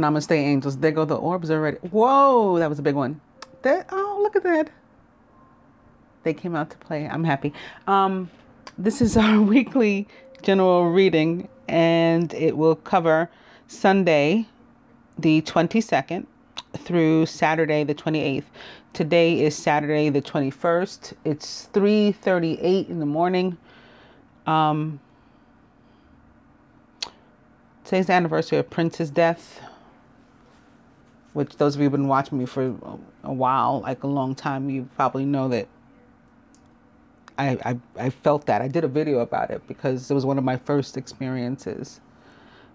Namaste, angels. There go the orbs already. Whoa, that was a big one. Oh, look at that. They came out to play. I'm happy. This is our weekly general reading, and it will cover Sunday, the 22nd, through Saturday, the 28th. Today is Saturday, the 21st. It's 3:38 in the morning. Today's the anniversary of Prince's death, which those of you who've been watching me for a while, like a long time, you probably know that I felt that. I did a video about it because it was one of my first experiences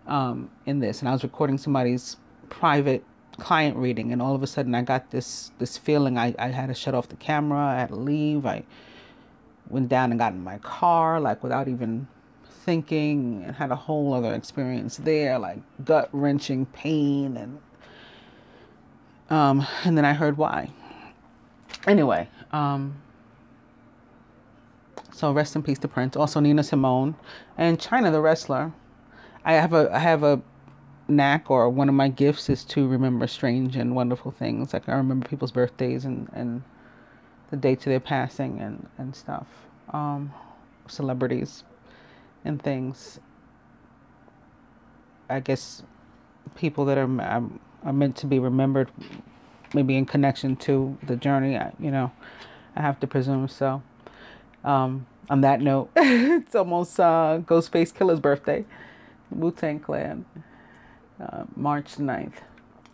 in this. And I was recording somebody's private client reading, and all of a sudden I got this feeling I had to shut off the camera. I had to leave. I went down and got in my car, like without even thinking, and had a whole other experience there, like gut-wrenching pain, and then I heard why. Anyway, so rest in peace to Prince. Also Nina Simone and China the wrestler. I have a knack, or one of my gifts is to remember strange and wonderful things. Like I remember people's birthdays and the dates of their passing and stuff. Celebrities and things. I guess people that are meant to be remembered, maybe in connection to the journey. I have to presume so. On that note, it's almost Ghostface Killer's birthday. Wu-Tang Clan. March 9th.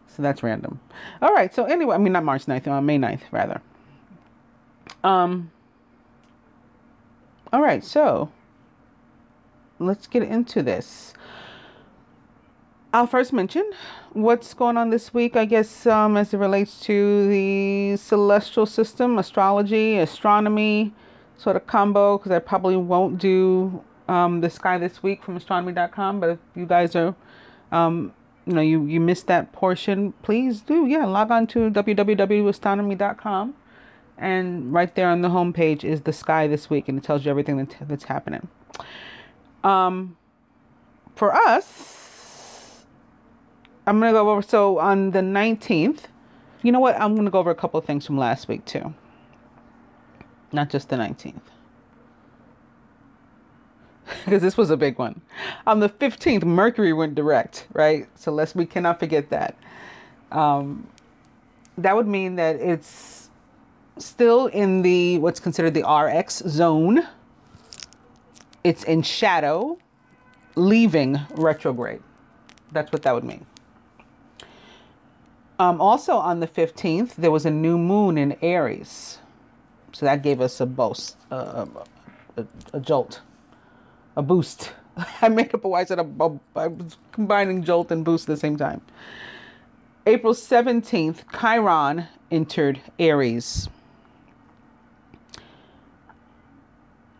So that's random. All right. So anyway, I mean, not March 9th, May 9th, rather. All right. So let's get into this. I'll first mention what's going on this week, I guess, as it relates to the celestial system, astrology, astronomy sort of combo, because I probably won't do the sky this week from astronomy.com. But if you guys are, you missed that portion, please do. Yeah, log on to www.astronomy.com. And right there on the homepage is the sky this week, and it tells you everything that's happening. For us, I'm going to go over, so on the 19th, you know what? I'm going to go over a couple of things from last week too. Not just the 19th. Because this was a big one. On the 15th, Mercury went direct, right? So we cannot forget that. That would mean that it's still in the, what's considered the RX zone. It's in shadow, leaving retrograde. That's what that would mean. Also on the 15th, there was a new moon in Aries. So that gave us a boost, a jolt, a boost. I made up a word. I was combining jolt and boost at the same time. April 17th, Chiron entered Aries.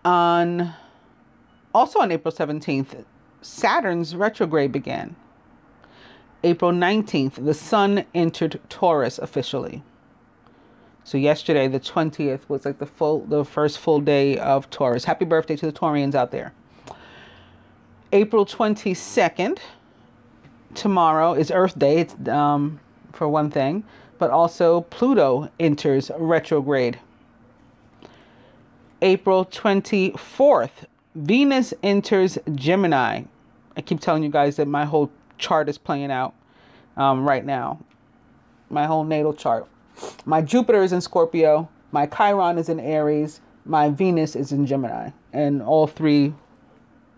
Also on April 17th, Saturn's retrograde began. April 19th, the Sun entered Taurus officially. So yesterday, the 20th, was like the first full day of Taurus. Happy birthday to the Taurians out there. April 22nd, tomorrow is Earth Day. It's for one thing, but also Pluto enters retrograde. April 24th, Venus enters Gemini. I keep telling you guys that my whole chart is playing out right now. My whole natal chart. My Jupiter is in Scorpio. My Chiron is in Aries. My Venus is in Gemini. And all three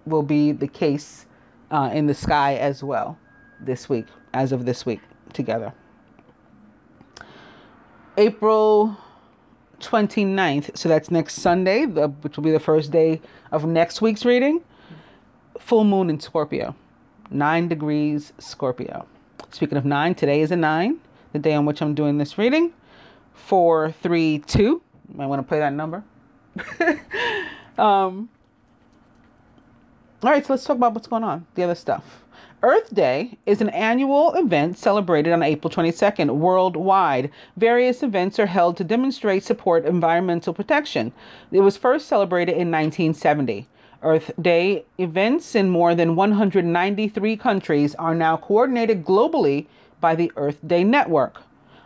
will be the case in the sky as well this week, as of this week together. April 29th, so that's next Sunday, which will be the first day of next week's reading. Full moon in Scorpio. 9 degrees Scorpio. Speaking of 9, today is a 9, the day on which I'm doing this reading. 432. You might want to play that number. All right, so let's talk about what's going on, the other stuff. Earth Day is an annual event celebrated on April 22nd worldwide. Various events are held to demonstrate support environmental protection. It was first celebrated in 1970. Earth Day events in more than 193 countries are now coordinated globally by the Earth Day Network.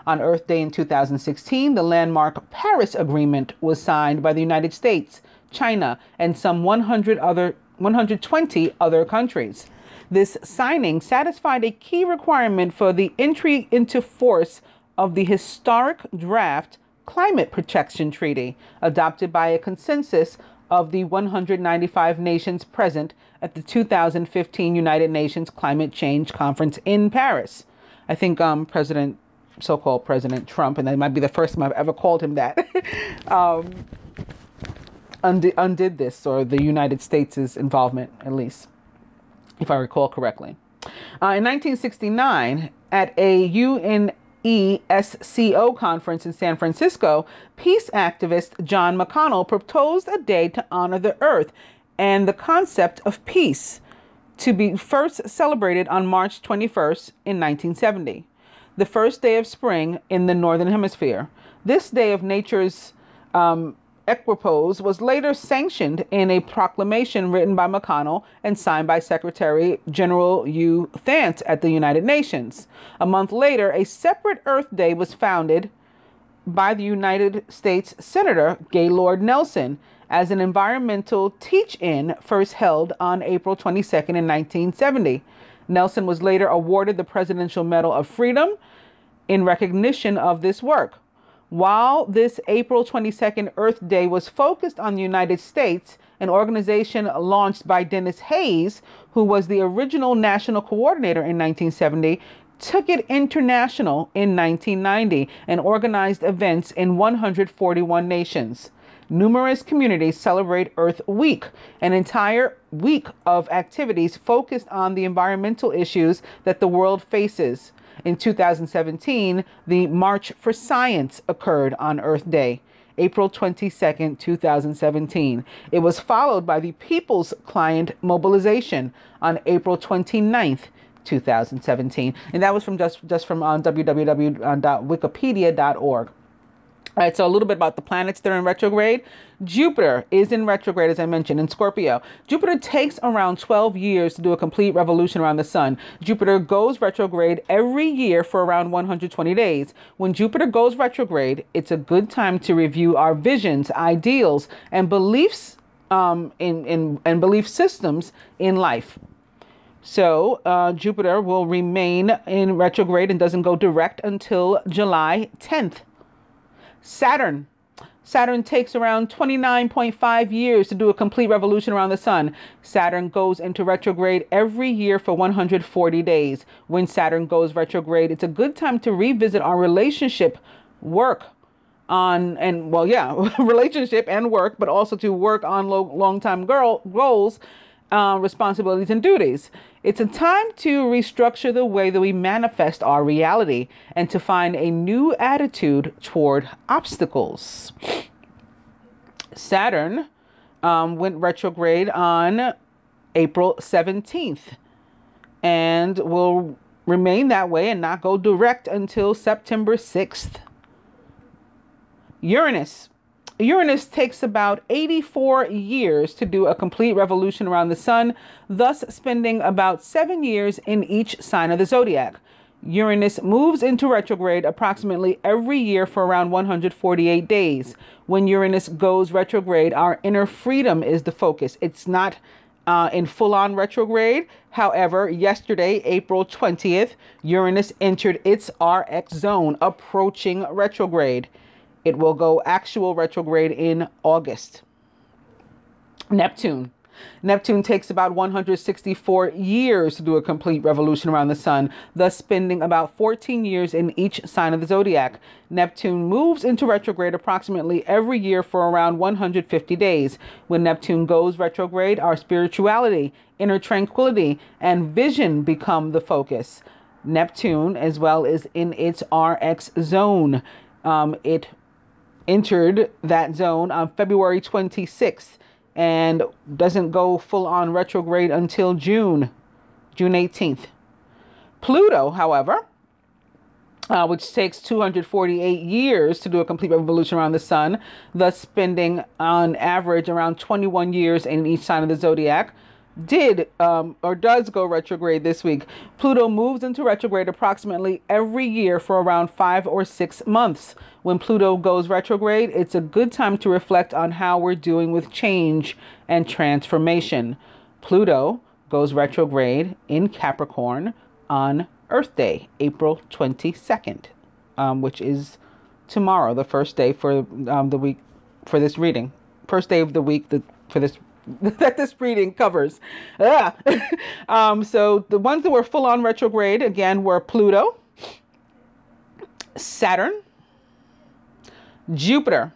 On Earth Day in 2016, the landmark Paris Agreement was signed by the United States, China, and some 120 other countries. This signing satisfied a key requirement for the entry into force of the historic draft Climate Protection Treaty, adopted by a consensus of the 195 nations present at the 2015 United Nations Climate Change Conference in Paris. I think so-called President Trump, and that might be the first time I've ever called him that, undid this, or the United States' involvement, at least, if I recall correctly. In 1969, at a UNESCO conference in San Francisco, peace activist John McConnell proposed a day to honor the Earth and the concept of peace, to be first celebrated on March 21st in 1970. The first day of spring in the Northern Hemisphere. This day of nature's equipoise was later sanctioned in a proclamation written by McConnell and signed by Secretary General Hugh Thant at the United Nations. A month later, a separate Earth Day was founded by the United States Senator Gaylord Nelson as an environmental teach-in, first held on April 22nd in 1970. Nelson was later awarded the Presidential Medal of Freedom in recognition of this work. While this April 22nd Earth Day was focused on the United States, an organization launched by Dennis Hayes, who was the original national coordinator in 1970, took it international in 1990 and organized events in 141 nations. Numerous communities celebrate Earth Week, an entire week of activities focused on the environmental issues that the world faces. In 2017, the March for Science occurred on Earth Day, April 22nd, 2017. It was followed by the People's Client Mobilization on April 29th, 2017. And that was from just from www.wikipedia.org. All right, so a little bit about the planets that are in retrograde. Jupiter is in retrograde, as I mentioned, in Scorpio. Jupiter takes around 12 years to do a complete revolution around the sun. Jupiter goes retrograde every year for around 120 days. When Jupiter goes retrograde, it's a good time to review our visions, ideals, and beliefs and belief systems in life. So Jupiter will remain in retrograde and doesn't go direct until July 10th. Saturn takes around 29.5 years to do a complete revolution around the sun. Saturn goes into retrograde every year for 140 days. When Saturn goes retrograde, it's a good time to revisit our relationship, work on, and relationship and work, but also to work on long-term goals, responsibilities and duties. It's a time to restructure the way that we manifest our reality and to find a new attitude toward obstacles. Saturn went retrograde on April 17th and will remain that way and not go direct until September 6th. Uranus takes about 84 years to do a complete revolution around the sun, thus spending about 7 years in each sign of the zodiac. Uranus moves into retrograde approximately every year for around 148 days. When Uranus goes retrograde, our inner freedom is the focus. It's not in full-on retrograde. However, yesterday, April 20th, Uranus entered its RX zone, approaching retrograde. It will go actual retrograde in August. Neptune takes about 164 years to do a complete revolution around the sun, thus spending about 14 years in each sign of the zodiac. Neptune moves into retrograde approximately every year for around 150 days. When Neptune goes retrograde, our spirituality, inner tranquility, and vision become the focus. Neptune, as well, is in its RX zone. It entered that zone on February 26th and doesn't go full on retrograde until June 18th. Pluto, however, which takes 248 years to do a complete revolution around the sun, thus spending on average around 21 years in each sign of the zodiac. did or does go retrograde this week. Pluto moves into retrograde approximately every year for around 5 or 6 months. When Pluto goes retrograde, it's a good time to reflect on how we're doing with change and transformation. Pluto goes retrograde in Capricorn on Earth Day, April 22nd, which is tomorrow, the first day for the week for this reading. First day of the week for this that this reading covers. So the ones that were full on retrograde again were Pluto, Saturn, Jupiter,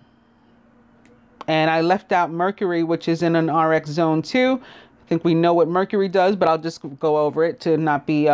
and I left out Mercury, which is in an RX zone too. I think we know what Mercury does, but I'll just go over it to not be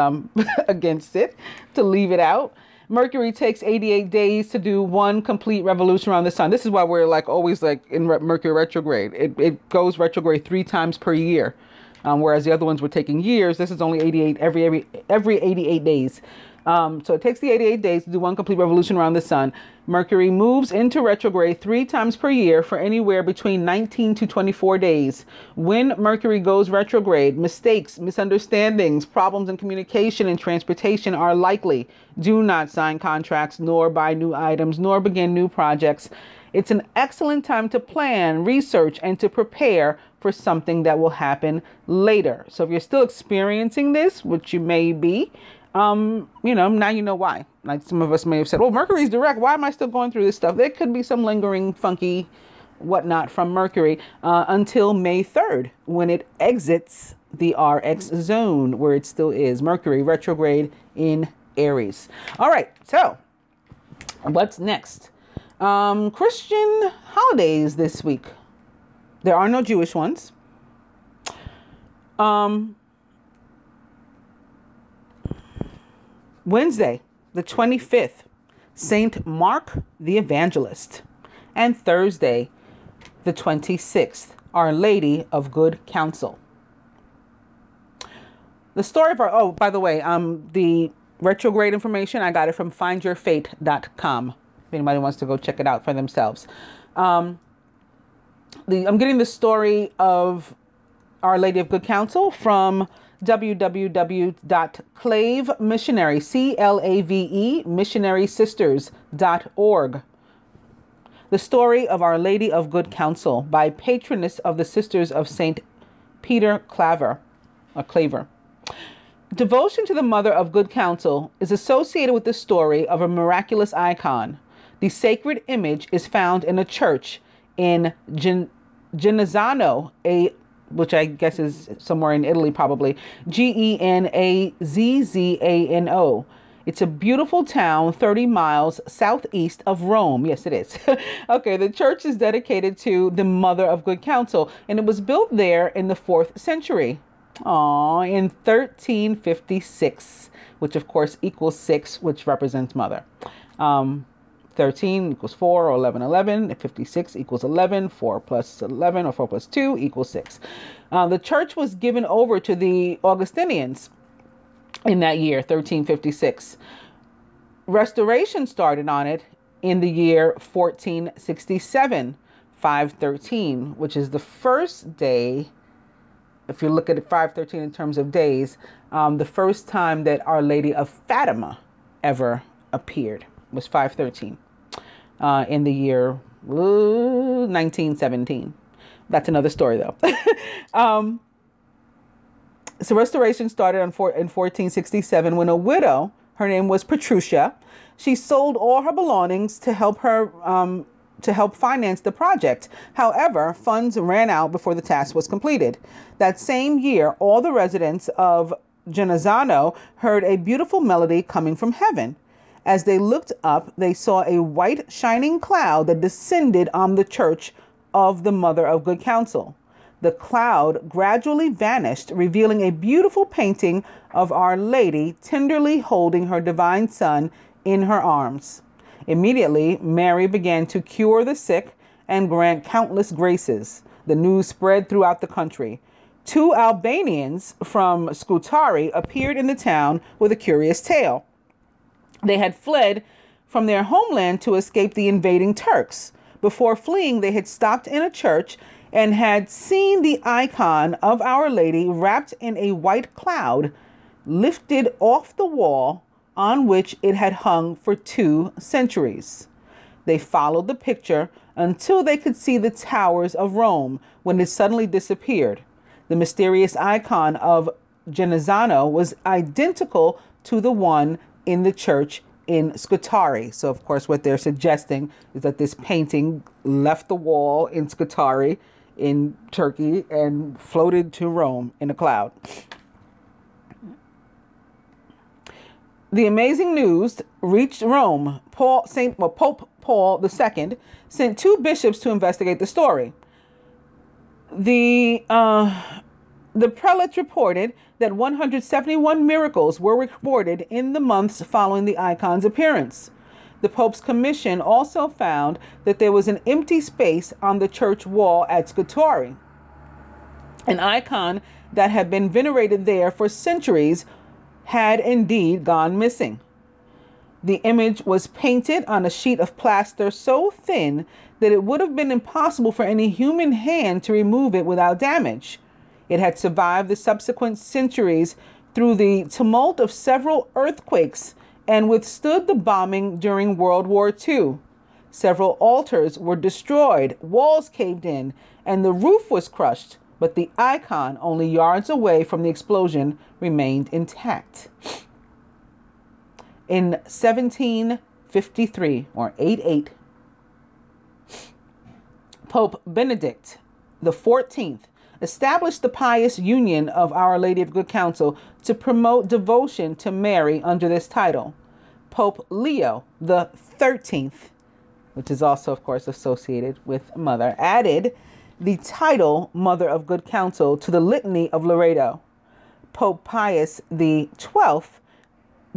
against it, to leave it out. Mercury takes 88 days to do one complete revolution around the sun. This is why we're like always like in Mercury retrograde. It goes retrograde 3 times per year, whereas the other ones were taking years. This is only 88 every 88 days. So it takes the 88 days to do one complete revolution around the sun. Mercury moves into retrograde 3 times per year for anywhere between 19 to 24 days. When Mercury goes retrograde, mistakes, misunderstandings, problems in communication and transportation are likely. Do not sign contracts, nor buy new items, nor begin new projects. It's an excellent time to plan, research, and to prepare for something that will happen later. So if you're still experiencing this, which you may be, now you know why. Like some of us may have said, well, Mercury's direct. Why am I still going through this stuff? There could be some lingering, funky whatnot from Mercury until May 3rd, when it exits the RX zone, where it still is. Mercury retrograde in Aries. All right. So what's next? Christian holidays this week. There are no Jewish ones. Wednesday, the 25th, Saint Mark the Evangelist. And Thursday, the 26th, Our Lady of Good Counsel. The story of our, oh, by the way, the retrograde information, I got it from findyourfate.com. If anybody wants to go check it out for themselves. I'm getting the story of Our Lady of Good Counsel from www.clave missionary, CLAVE, missionarysisters.org. The story of Our Lady of Good Counsel by patroness of the Sisters of St. Peter Claver. Devotion to the Mother of Good Counsel is associated with the story of a miraculous icon. The sacred image is found in a church in Genazzano, which I guess is somewhere in Italy, probably. Genazzano. It's a beautiful town 30 miles southeast of Rome. Yes, it is. Okay, the church is dedicated to the Mother of Good Counsel, and it was built there in the 4th century. In 1356, which of course equals 6, which represents Mother. 13 equals 4, or 11, 11. 56 equals 11. 4 plus 11, or 4 plus 2 equals 6. The church was given over to the Augustinians in that year, 1356. Restoration started on it in the year 1467, 513, which is the first day, if you look at it, 513 in terms of days, the first time that Our Lady of Fatima ever appeared was 513. In the year 1917. That's another story, though. So restoration started in 1467 when a widow, her name was Petrucia, she sold all her belongings to help finance the project. However, funds ran out before the task was completed. That same year, all the residents of Genazzano heard a beautiful melody coming from heaven. As they looked up, they saw a white shining cloud that descended on the church of the Mother of Good Counsel. The cloud gradually vanished, revealing a beautiful painting of Our Lady tenderly holding her divine Son in her arms. Immediately, Mary began to cure the sick and grant countless graces. The news spread throughout the country. 2 Albanians from Scutari appeared in the town with a curious tale. They had fled from their homeland to escape the invading Turks. Before fleeing, they had stopped in a church and had seen the icon of Our Lady wrapped in a white cloud lifted off the wall on which it had hung for 2 centuries. They followed the picture until they could see the towers of Rome, when it suddenly disappeared. The mysterious icon of Genazzano was identical to the one in the church in Scutari. So, of course, what they're suggesting is that this painting left the wall in Scutari in Turkey and floated to Rome in a cloud. The amazing news reached Rome. Pope Paul II sent 2 bishops to investigate the story. The prelates reported that 171 miracles were recorded in the months following the icon's appearance. The Pope's commission also found that there was an empty space on the church wall at Scutari. An icon that had been venerated there for centuries had indeed gone missing. The image was painted on a sheet of plaster so thin that it would have been impossible for any human hand to remove it without damage. It had survived the subsequent centuries through the tumult of several earthquakes and withstood the bombing during World War II. Several altars were destroyed, walls caved in, and the roof was crushed, but the icon, only yards away from the explosion, remained intact. In 1753, or 88, Pope Benedict XIV established the pious union of Our Lady of Good Counsel to promote devotion to Mary under this title. Pope Leo XIII, which is also, of course, associated with Mother, added the title Mother of Good Counsel to the Litany of Loreto. Pope Pius XII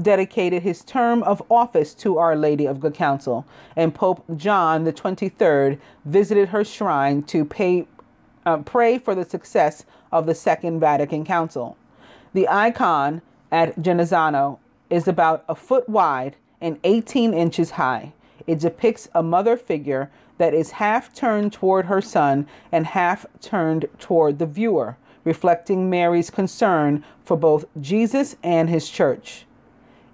dedicated his term of office to Our Lady of Good Counsel, and Pope John the 23rd visited her shrine to pray for the success of the Second Vatican Council. The icon at Genazzano is about a foot wide and 18 inches high. It depicts a mother figure that is half turned toward her son and half turned toward the viewer, reflecting Mary's concern for both Jesus and his church.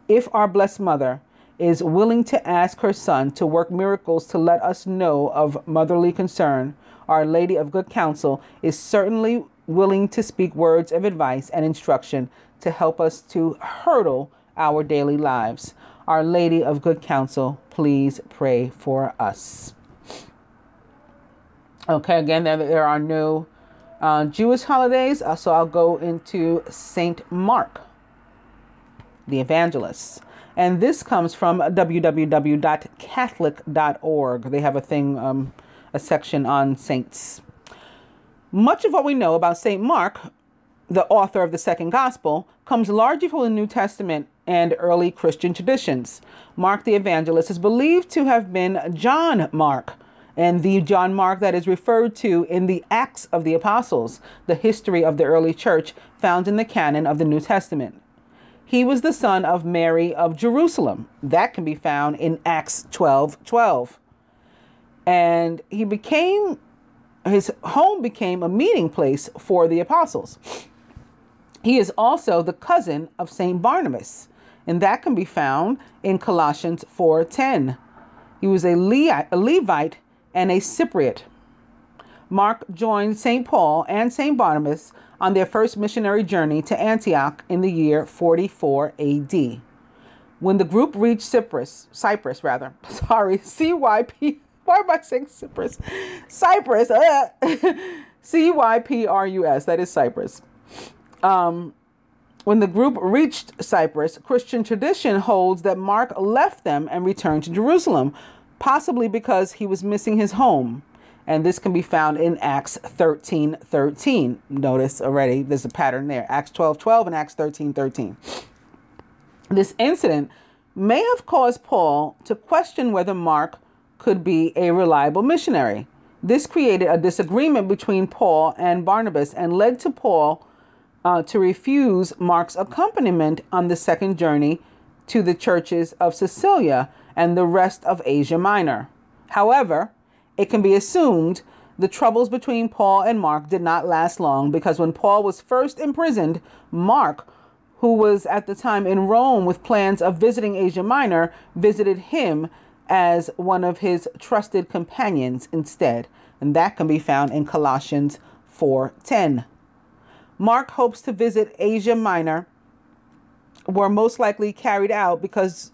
If our Blessed Mother is willing to ask her Son to work miracles to let us know of motherly concern, Our Lady of Good Counsel is certainly willing to speak words of advice and instruction to help us to hurdle our daily lives. Our Lady of Good Counsel, please pray for us. Okay, again, there are no Jewish holidays, so I'll go into Saint Mark, the evangelist. And this comes from www.catholic.org. They have a thing, a section on saints. Much of what we know about Saint Mark, the author of the second gospel, comes largely from the New Testament and early Christian traditions. Mark the evangelist is believed to have been John Mark, and the John Mark that is referred to in the Acts of the Apostles, the history of the early church found in the canon of the New Testament. He was the son of Mary of Jerusalem. That can be found in Acts 12:12. And his home became a meeting place for the apostles. He is also the cousin of Saint Barnabas, and that can be found in Colossians 4:10. He was a Levite and a Cypriot. Mark joined St. Paul and St. Barnabas on their first missionary journey to Antioch in the year 44 AD. When the group reached Cyprus, CYPRUS, why am I saying Cyprus? Cyprus, C-Y-P-R-U-S, that is Cyprus. When the group reached Cyprus, Christian tradition holds that Mark left them and returned to Jerusalem, possibly because he was missing his home. And this can be found in Acts 13:13. Notice already there's a pattern there. Acts 12:12 and Acts 13:13. This incident may have caused Paul to question whether Mark could be a reliable missionary. This created a disagreement between Paul and Barnabas and led to Paul to refuse Mark's accompaniment on the second journey to the churches of Sicilia and the rest of Asia Minor. However, it can be assumed The troubles between Paul and Mark did not last long, because when Paul was first imprisoned, Mark, who was at the time in Rome with plans of visiting Asia Minor, visited him as one of his trusted companions instead. And that can be found in Colossians 4:10. Mark hopes to visit Asia Minor were most likely carried out because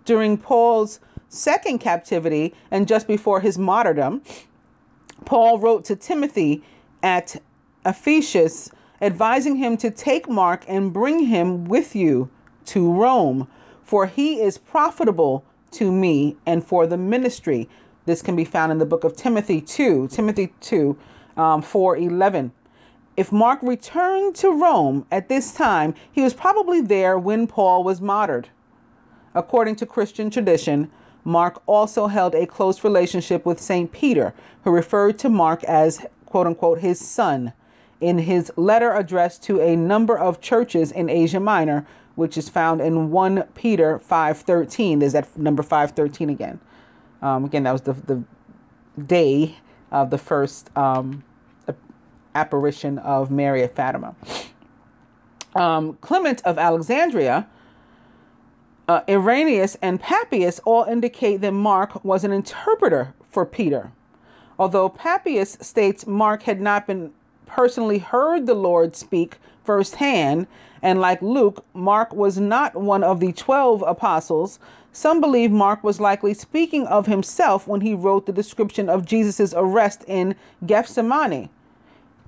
during Paul's second captivity and just before his martyrdom, Paul wrote to Timothy at Ephesus, advising him to take Mark and bring him with you to Rome, for he is profitable to me and for the ministry. This can be found in the book of Timothy 2, 4:11. If Mark returned to Rome at this time, he was probably there when Paul was martyred. According to Christian tradition, Mark also held a close relationship with St. Peter, who referred to Mark as, quote unquote, his son, in his letter addressed to a number of churches in Asia Minor, which is found in 1 Peter 5:13. There's that number 5:13 again. Again, that was the day of the first apparition of Mary at Fatima. Clement of Alexandria, Irenaeus, and Papias all indicate that Mark was an interpreter for Peter. Although Papias states Mark had not been personally heard the Lord speak firsthand, and like Luke, Mark was not one of the 12 apostles, some believe Mark was likely speaking of himself when he wrote the description of Jesus' arrest in Gethsemane.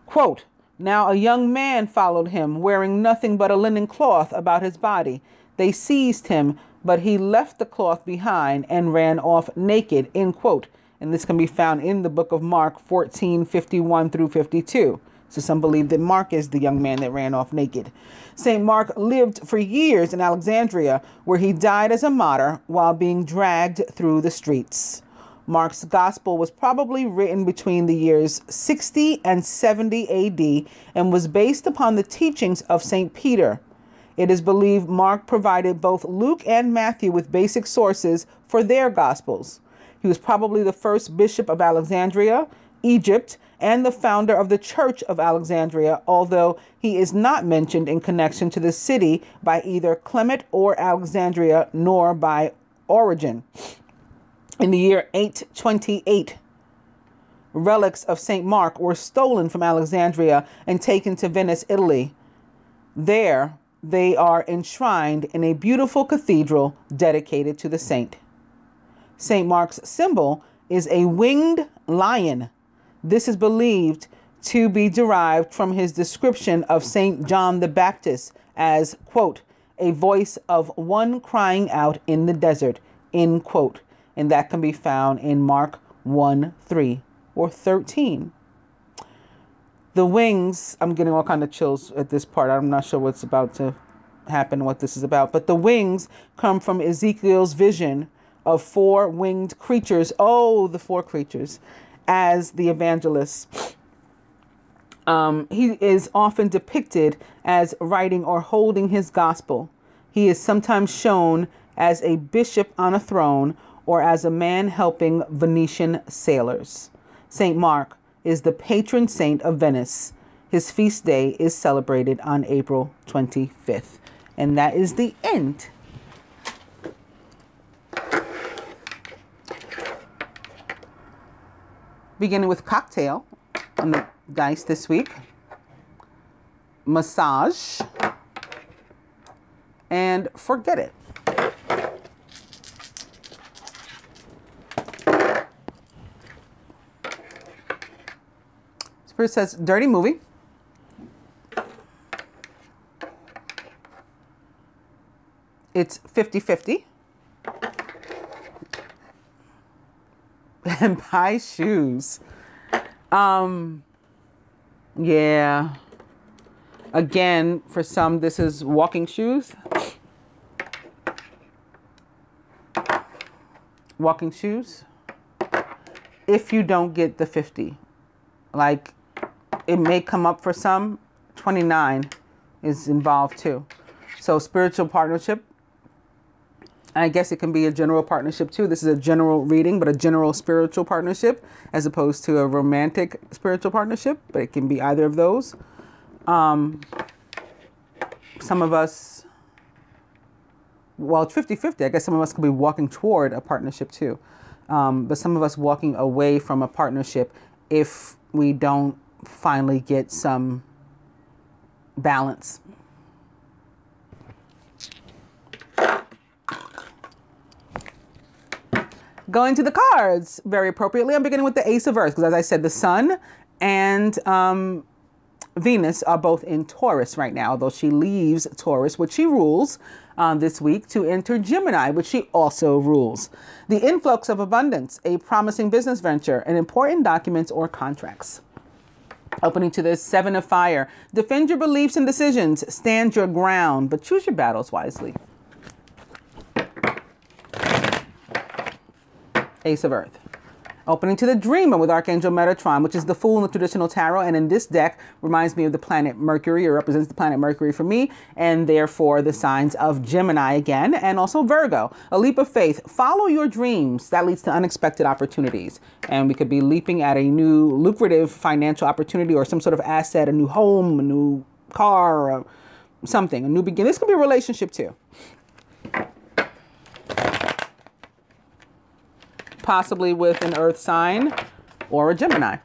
Quote, "Now a young man followed him, wearing nothing but a linen cloth about his body. They seized him, but he left the cloth behind and ran off naked," end quote. And this can be found in the book of Mark 14:51 through 52. So some believe that Mark is the young man that ran off naked. St. Mark lived for years in Alexandria, where he died as a martyr while being dragged through the streets. Mark's gospel was probably written between the years 60 and 70 AD and was based upon the teachings of St. Peter. It is believed Mark provided both Luke and Matthew with basic sources for their gospels. He was probably the first bishop of Alexandria, Egypt, and the founder of the Church of Alexandria, although he is not mentioned in connection to the city by either Clement or Alexandria, nor by Origen. In the year 828, relics of St. Mark were stolen from Alexandria and taken to Venice, Italy. There, they are enshrined in a beautiful cathedral dedicated to the saint. St. Mark's symbol is a winged lion. This is believed to be derived from his description of St. John the Baptist as, quote, "a voice of one crying out in the desert," end quote. And that can be found in Mark 1:3 or 13. The wings, I'm getting all kind of chills at this part. I'm not sure what's about to happen, what this is about. But the wings come from Ezekiel's vision of 4 winged creatures. Oh, the 4 creatures. As the evangelist. He is often depicted as writing or holding his gospel. He is sometimes shown as a bishop on a throne or as a man helping Venetian sailors. St. Mark is the patron saint of Venice. His feast day is celebrated on April 25th. And that is the end. Beginning with cocktail on the dice this week. Massage. And forget it. Spirit says dirty movie. It's 50-50. And buy shoes. Yeah. Again, for some, this is walking shoes. Walking shoes. If you don't get the 50. Like, it may come up for some. 29 is involved too. So spiritual partnership. I guess it can be a general partnership too. This is a general reading, but a general spiritual partnership as opposed to a romantic spiritual partnership, but it can be either of those. Some of us, well, it's 50-50. I guess some of us could be walking toward a partnership too. But some of us walking away from a partnership if we don't finally get some balance. Going to the cards very appropriately. I'm beginning with the Ace of Earth because, as I said, the Sun and Venus are both in Taurus right now, although she leaves Taurus, which she rules this week, to enter Gemini, which she also rules. The influx of abundance, a promising business venture, and important documents or contracts. Opening to the Seven of Fire. Defend your beliefs and decisions. Stand your ground, but choose your battles wisely. Ace of Earth. Opening to the Dreamer with Archangel Metatron, which is the Fool in the traditional tarot. And in this deck, reminds me of the planet Mercury, or represents the planet Mercury for me, and therefore the signs of Gemini again, and also Virgo. A leap of faith. Follow your dreams. That leads to unexpected opportunities. And we could be leaping at a new lucrative financial opportunity or some sort of asset, a new home, a new car, or something, a new beginning. This could be a relationship too. Possibly with an earth sign or a Gemini.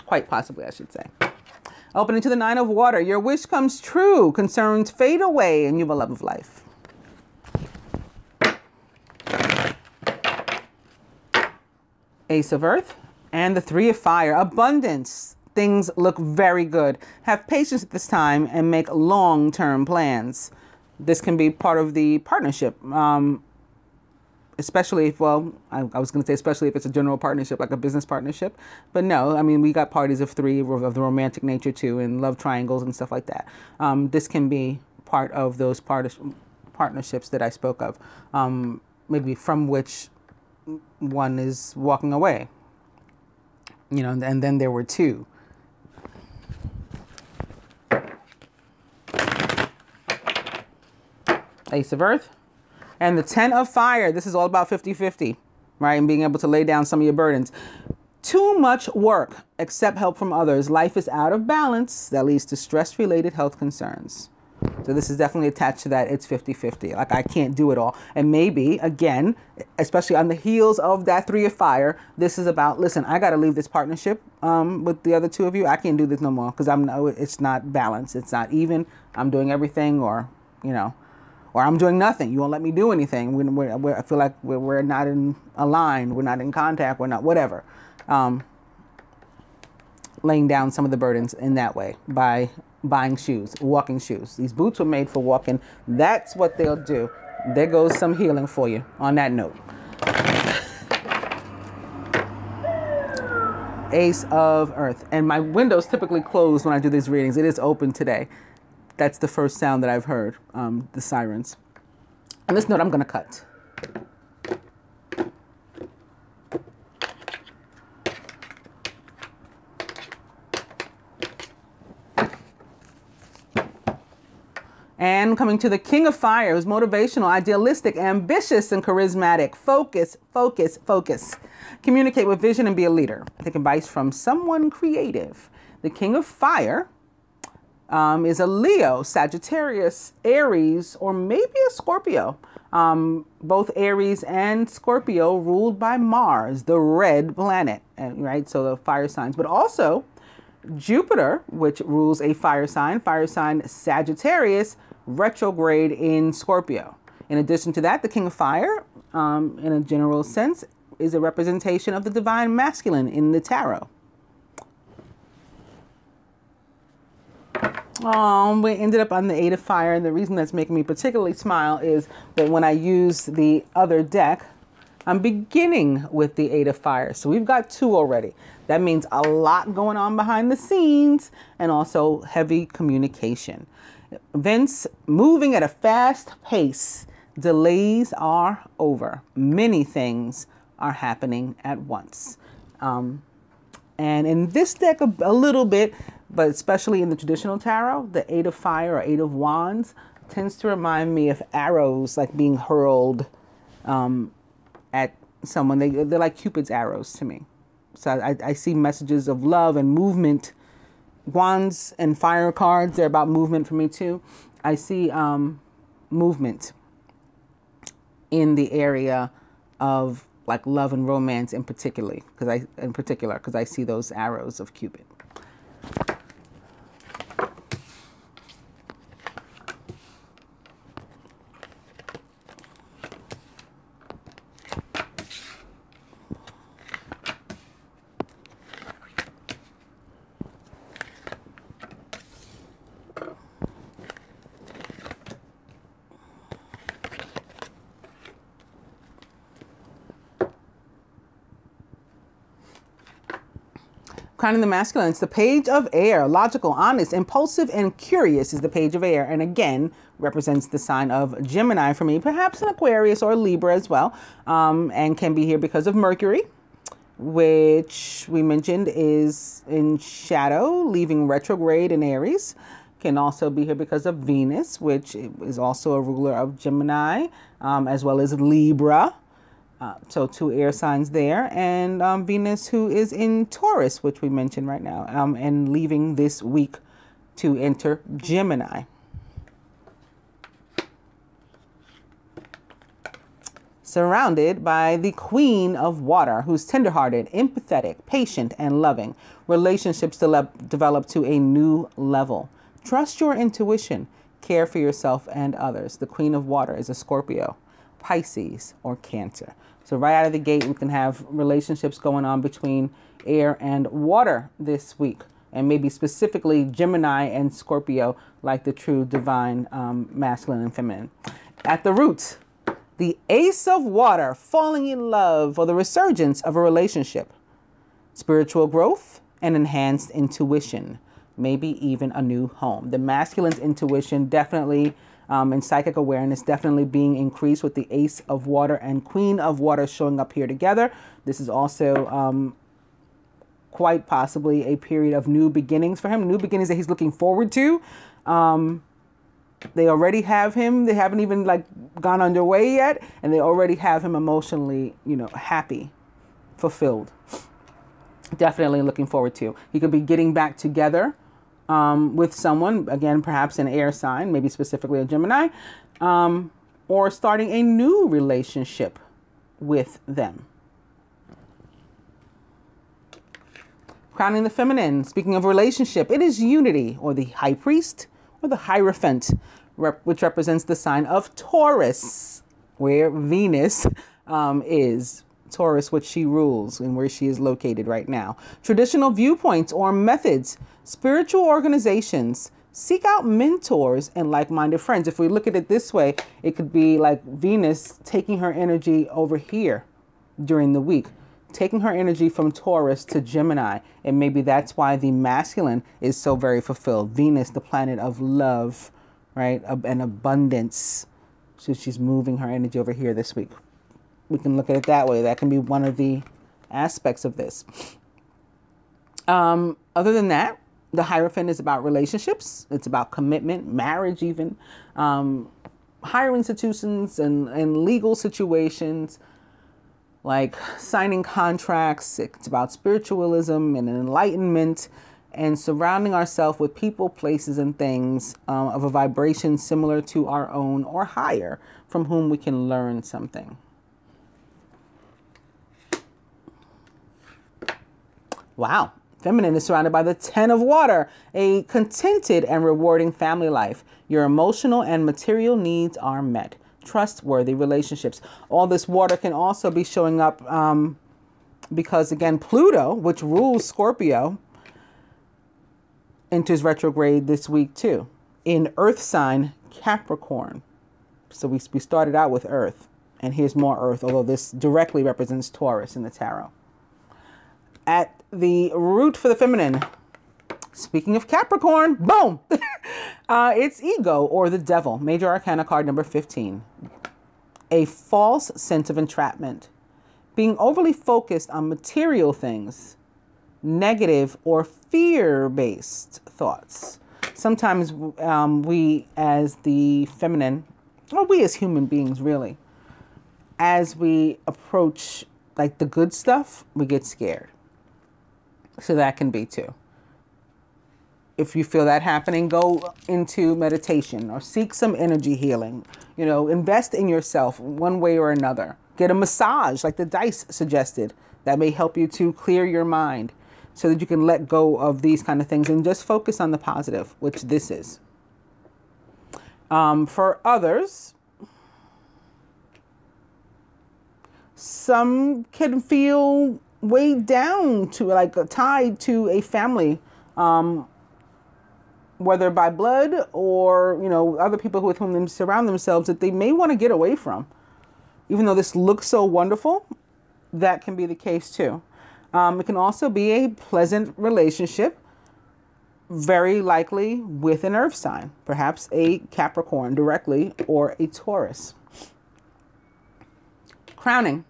Quite possibly, I should say. Opening to the Nine of Water. Your wish comes true. Concerns fade away and you have a love of life. Ace of Earth and the Three of Fire. Abundance. Things look very good. Have patience at this time and make long-term plans. This can be part of the partnership. Especially if, well, I was going to say especially if it's a general partnership, like a business partnership. But no, I mean, we got parties of three of the romantic nature too, and love triangles and stuff like that. This can be part of those partnerships that I spoke of, maybe from which one is walking away. You know, and then there were two. Ace of Earth. And the Ten of Fire. This is all about 50-50, right? And being able to lay down some of your burdens. Too much work. Accept help from others. Life is out of balance. That leads to stress-related health concerns. So this is definitely attached to that. It's 50-50. Like, I can't do it all. And maybe, again, especially on the heels of that Three of Fire, this is about, listen, I got to leave this partnership with the other two of you. I can't do this no more because it's not balanced. It's not even. I'm doing everything, or, you know, or I'm doing nothing. You won't let me do anything. I feel like we're not aligned. We're not in contact. We're not whatever. Laying down some of the burdens in that way by buying shoes, walking shoes. These boots were made for walking. That's what they'll do. There goes some healing for you on that note. Ace of Earth. And my window's typically closed when I do these readings. It is open today. That's the first sound that I've heard, the sirens. On this note, I'm going to cut. And coming to the King of Fire, who's motivational, idealistic, ambitious, and charismatic. Focus, focus, focus. Communicate with vision and be a leader. Take advice from someone creative. The King of Fire is a Leo, Sagittarius, Aries, or maybe a Scorpio. Both Aries and Scorpio ruled by Mars, the red planet, right? So the fire signs, but also Jupiter, which rules a fire sign Sagittarius, retrograde in Scorpio. In addition to that, the King of Fire, in a general sense, is a representation of the divine masculine in the tarot. Oh, we ended up on the Eight of Fire, and the reason that's making me particularly smile is that when I use the other deck, I'm beginning with the Eight of Fire. So we've got two already. That means a lot going on behind the scenes and also heavy communication. Events moving at a fast pace. Delays are over. Many things are happening at once. And in this deck, a little bit, but especially in the traditional tarot, the Eight of Fire or Eight of Wands tends to remind me of arrows like being hurled at someone. They're like Cupid's arrows to me. So I see messages of love and movement. Wands and fire cards, they're about movement for me too. I see movement in the area of like love and romance in particular, because I see those arrows of Cupid. Crowning the masculine, it's the page of air. Logical, honest, impulsive, and curious is the page of air. And again, represents the sign of Gemini for me, perhaps an Aquarius or Libra as well. And can be here because of Mercury, which we mentioned is in shadow, leaving retrograde in Aries. Can also be here because of Venus, which is also a ruler of Gemini, as well as Libra. So 2 air signs there, and Venus, who is in Taurus, which we mentioned right now, and leaving this week to enter Gemini. Surrounded by the Queen of Water, who's tenderhearted, empathetic, patient, and loving. Relationships develop to a new level. Trust your intuition. Care for yourself and others. The Queen of Water is a Scorpio, Pisces, or Cancer. So right out of the gate, we can have relationships going on between air and water this week. And maybe specifically Gemini and Scorpio, like the true divine masculine and feminine. At the root, the Ace of Water, falling in love, or the resurgence of a relationship. Spiritual growth and enhanced intuition. Maybe even a new home. The masculine's intuition definitely, and psychic awareness definitely being increased with the Ace of Water and Queen of Water showing up here together. This is also quite possibly a period of new beginnings for him, new beginnings that he's looking forward to. They already have him. They haven't even like gone underway yet, and they already have him emotionally, happy, fulfilled. Definitely looking forward to. He could be getting back together with someone, again, perhaps an air sign, maybe specifically a Gemini, or starting a new relationship with them. Crowning the feminine, speaking of relationship, it is unity, or the High Priest, or the Hierophant, which represents the sign of Taurus, where Venus is. Taurus, which she rules and where she is located right now. Traditional viewpoints or methods, spiritual organizations, seek out mentors and like-minded friends. If we look at it this way, it could be like Venus taking her energy over here during the week, taking her energy from Taurus to Gemini. And maybe that's why the masculine is so very fulfilled. Venus, the planet of love, right? And abundance. So she's moving her energy over here this week. We can look at it that way. That can be one of the aspects of this. Other than that, the Hierophant is about relationships. It's about commitment, marriage even, higher institutions and legal situations, like signing contracts. It's about spiritualism and enlightenment and surrounding ourselves with people, places, and things of a vibration similar to our own or higher, from whom we can learn something. Wow. Feminine is surrounded by the 10 of Water, a contented and rewarding family life. Your emotional and material needs are met. Trustworthy relationships. All this water can also be showing up because, again, Pluto, which rules Scorpio, enters retrograde this week too, in Earth sign Capricorn. So we started out with Earth, and here's more Earth, although this directly represents Taurus in the tarot. At the root for the feminine, speaking of Capricorn, boom, it's ego, or the devil. Major Arcana card number 15. A false sense of entrapment. Being overly focused on material things, negative or fear-based thoughts. sometimes we as the feminine, or we as human beings really, as we approach like the good stuff, we get scared. So that can be too. If you feel that happening, go into meditation or seek some energy healing. You know, invest in yourself one way or another. Get a massage like the dice suggested. That may help you to clear your mind so that you can let go of these kind of things and just focus on the positive, which this is. For others, some can feel weighed down to, like, tied to a family, whether by blood or, you know, other people with whom they surround themselves that they may want to get away from. Even though this looks so wonderful, that can be the case too. It can also be a pleasant relationship, very likely with an earth sign, perhaps a Capricorn directly or a Taurus. Crowning.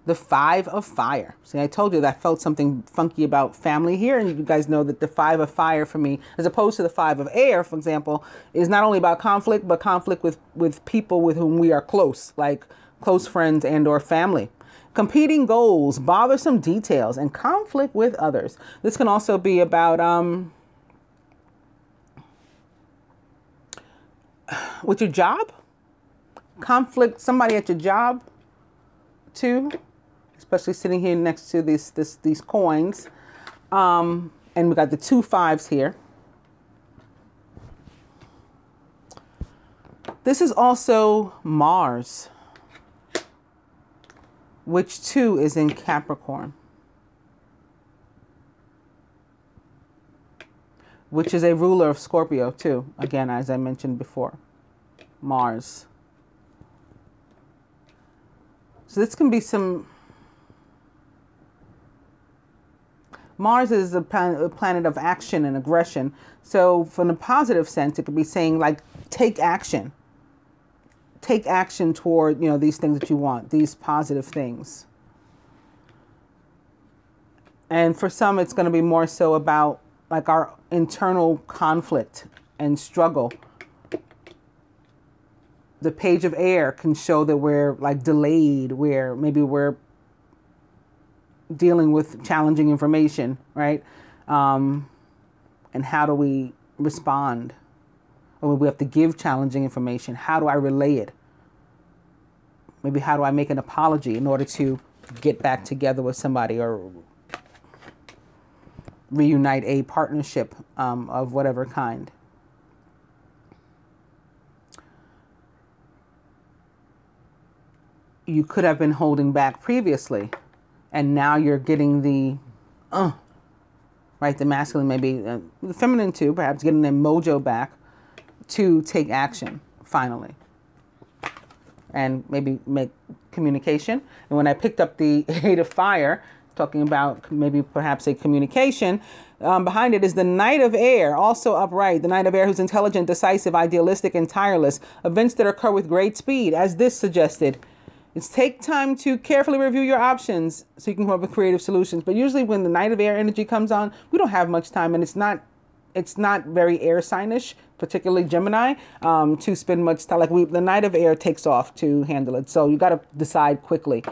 The 5 of fire. See, I told you that I felt something funky about family here. And you guys know that the 5 of fire for me, as opposed to the 5 of air, for example, is not only about conflict, but conflict with people with whom we are close, like close friends and or family. Competing goals, bothersome details, and conflict with others. This can also be about with your job. Conflict, somebody at your job too. Especially sitting here next to these coins. And we got the 2 5s here. This is also Mars, which too is in Capricorn, which is a ruler of Scorpio too. Again, as I mentioned before, Mars. So this can be some... Mars is a planet of action and aggression. So from the positive sense, it could be saying like, take action. Take action toward, you know, these things that you want, these positive things. And for some, it's going to be more so about like our internal conflict and struggle. The page of air can show that we're like delayed, where maybe we're dealing with challenging information, right? And how do we respond? Or we have to give challenging information. How do I relay it? Maybe how do I make an apology in order to get back together with somebody or reunite a partnership of whatever kind. You could have been holding back previously, and now you're getting the, right, the masculine, maybe the feminine too, perhaps getting their mojo back to take action finally. And maybe make communication. And when I picked up the 8 of fire, talking about maybe perhaps a communication, behind it is the Knight of Air, also upright. The Knight of Air, who's intelligent, decisive, idealistic, and tireless. Events that occur with great speed, as this suggested. It's take time to carefully review your options so you can come up with creative solutions. But usually when the Knight of Air energy comes on, we don't have much time, and it's not very air signish, particularly Gemini, to spend much time. Like the Knight of Air takes off to handle it. So you got to decide quickly.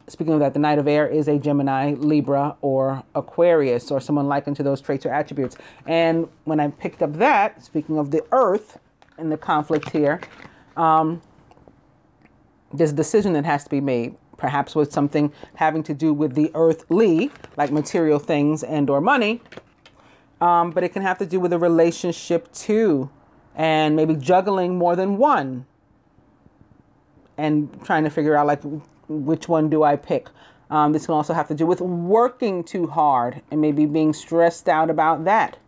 Speaking of that, the Knight of Air is a Gemini, Libra, or Aquarius, or someone likened to those traits or attributes. And when I picked up that, speaking of the Earth and the conflict here, there's a decision that has to be made, perhaps with something having to do with the earthly, like material things and or money. But it can have to do with a relationship too, and maybe juggling more than one and trying to figure out like which one do I pick. This can also have to do with working too hard and maybe being stressed out about that.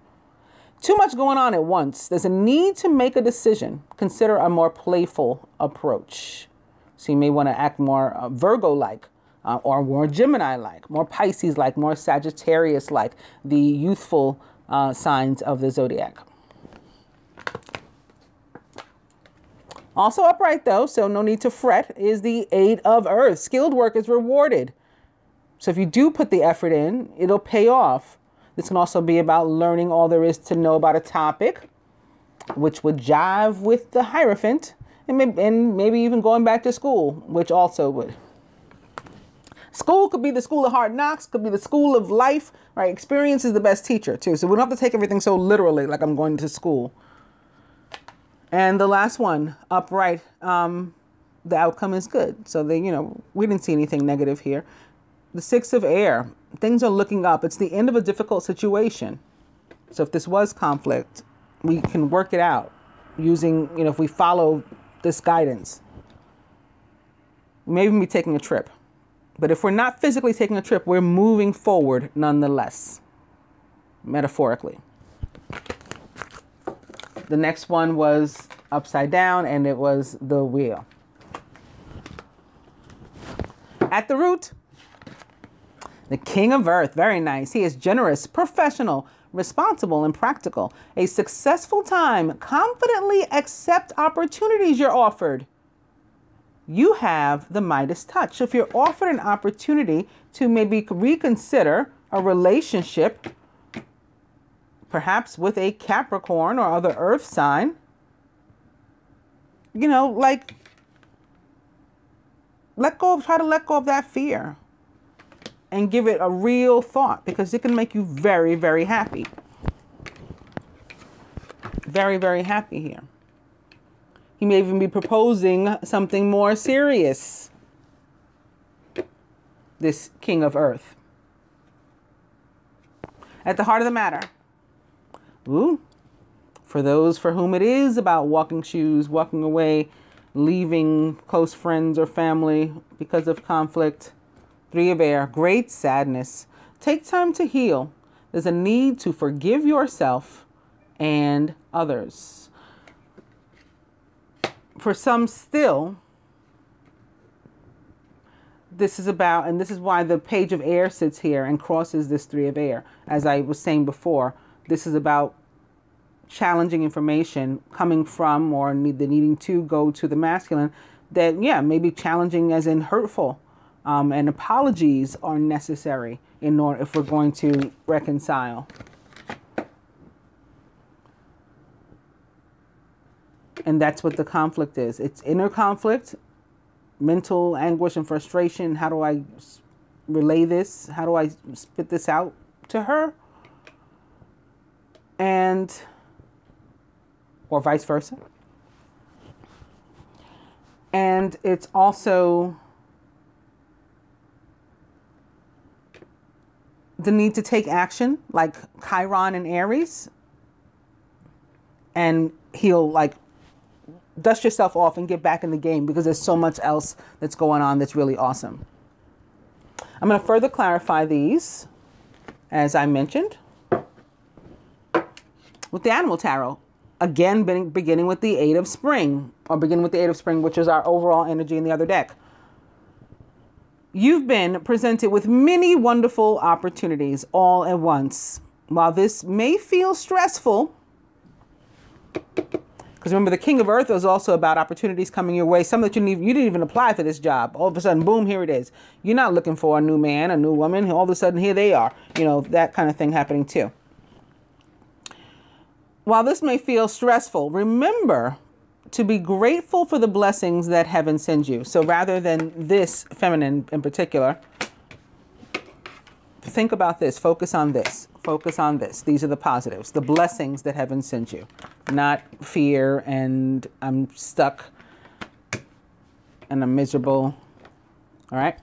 Too much going on at once. There's a need to make a decision. Consider a more playful approach. So you may want to act more Virgo-like, or more Gemini-like, more Pisces-like, more Sagittarius-like, the youthful signs of the zodiac. Also upright though, so no need to fret, is the 8 of Earth. Skilled work is rewarded. So if you do put the effort in, it'll pay off. This can also be about learning all there is to know about a topic, which would jive with the Hierophant, and maybe even going back to school, which also would. School could be the school of hard knocks, could be the school of life, right? Experience is the best teacher too. So we don't have to take everything so literally, like I'm going to school. And the last one, upright, the outcome is good. So they, we didn't see anything negative here. The Six of Air, things are looking up. It's the end of a difficult situation. So if this was conflict, we can work it out using, if we follow this guidance. We may even be taking a trip. But if we're not physically taking a trip, we're moving forward nonetheless, metaphorically. The next one was upside down, and it was the wheel. At the root, the King of Earth. Very nice. He is generous, professional, responsible, and practical. A successful time. Confidently accept opportunities you're offered. You have the Midas touch. So if you're offered an opportunity to maybe reconsider a relationship, perhaps with a Capricorn or other earth sign, like try to let go of that fear and give it a real thought, because it can make you very, very happy. Very, very happy here. He may even be proposing something more serious. This King of Earth. At the heart of the matter. Ooh. For those for whom it is about walking shoes, walking away, leaving close friends or family because of conflict. Three of Air. Great sadness. Take time to heal. There's a need to forgive yourself and others. For some still, this is about, and this is why the Page of Air sits here and crosses this Three of Air. As I was saying before, this is about challenging information coming from, or the needing to go to the masculine, that, maybe challenging as in hurtful. And apologies are necessary in order, if we're going to reconcile. And that's what the conflict is. It's inner conflict, mental anguish and frustration. How do I relay this? How do I spit this out to her? Or vice versa. And it's also the need to take action, like Chiron and Aries. And he'll dust yourself off and get back in the game, because there's so much else that's going on that's really awesome. I'm going to further clarify these, as I mentioned, with the Animal Tarot. Again, beginning with the Eight of Spring, or beginning with the Eight of Spring, which is our overall energy in the other deck. You've been presented with many wonderful opportunities all at once. While this may feel stressful, because remember, the King of Earth is also about opportunities coming your way. Some that you didn't even apply for this job. All of a sudden, boom, here it is. You're not looking for a new man, a new woman. All of a sudden, here they are. That kind of thing happening too. While this may feel stressful, remember to be grateful for the blessings that heaven sends you. So rather than this feminine in particular, think about this. Focus on this. Focus on this. These are the positives, the blessings that heaven sends you, not fear and I'm stuck and I'm miserable. All right.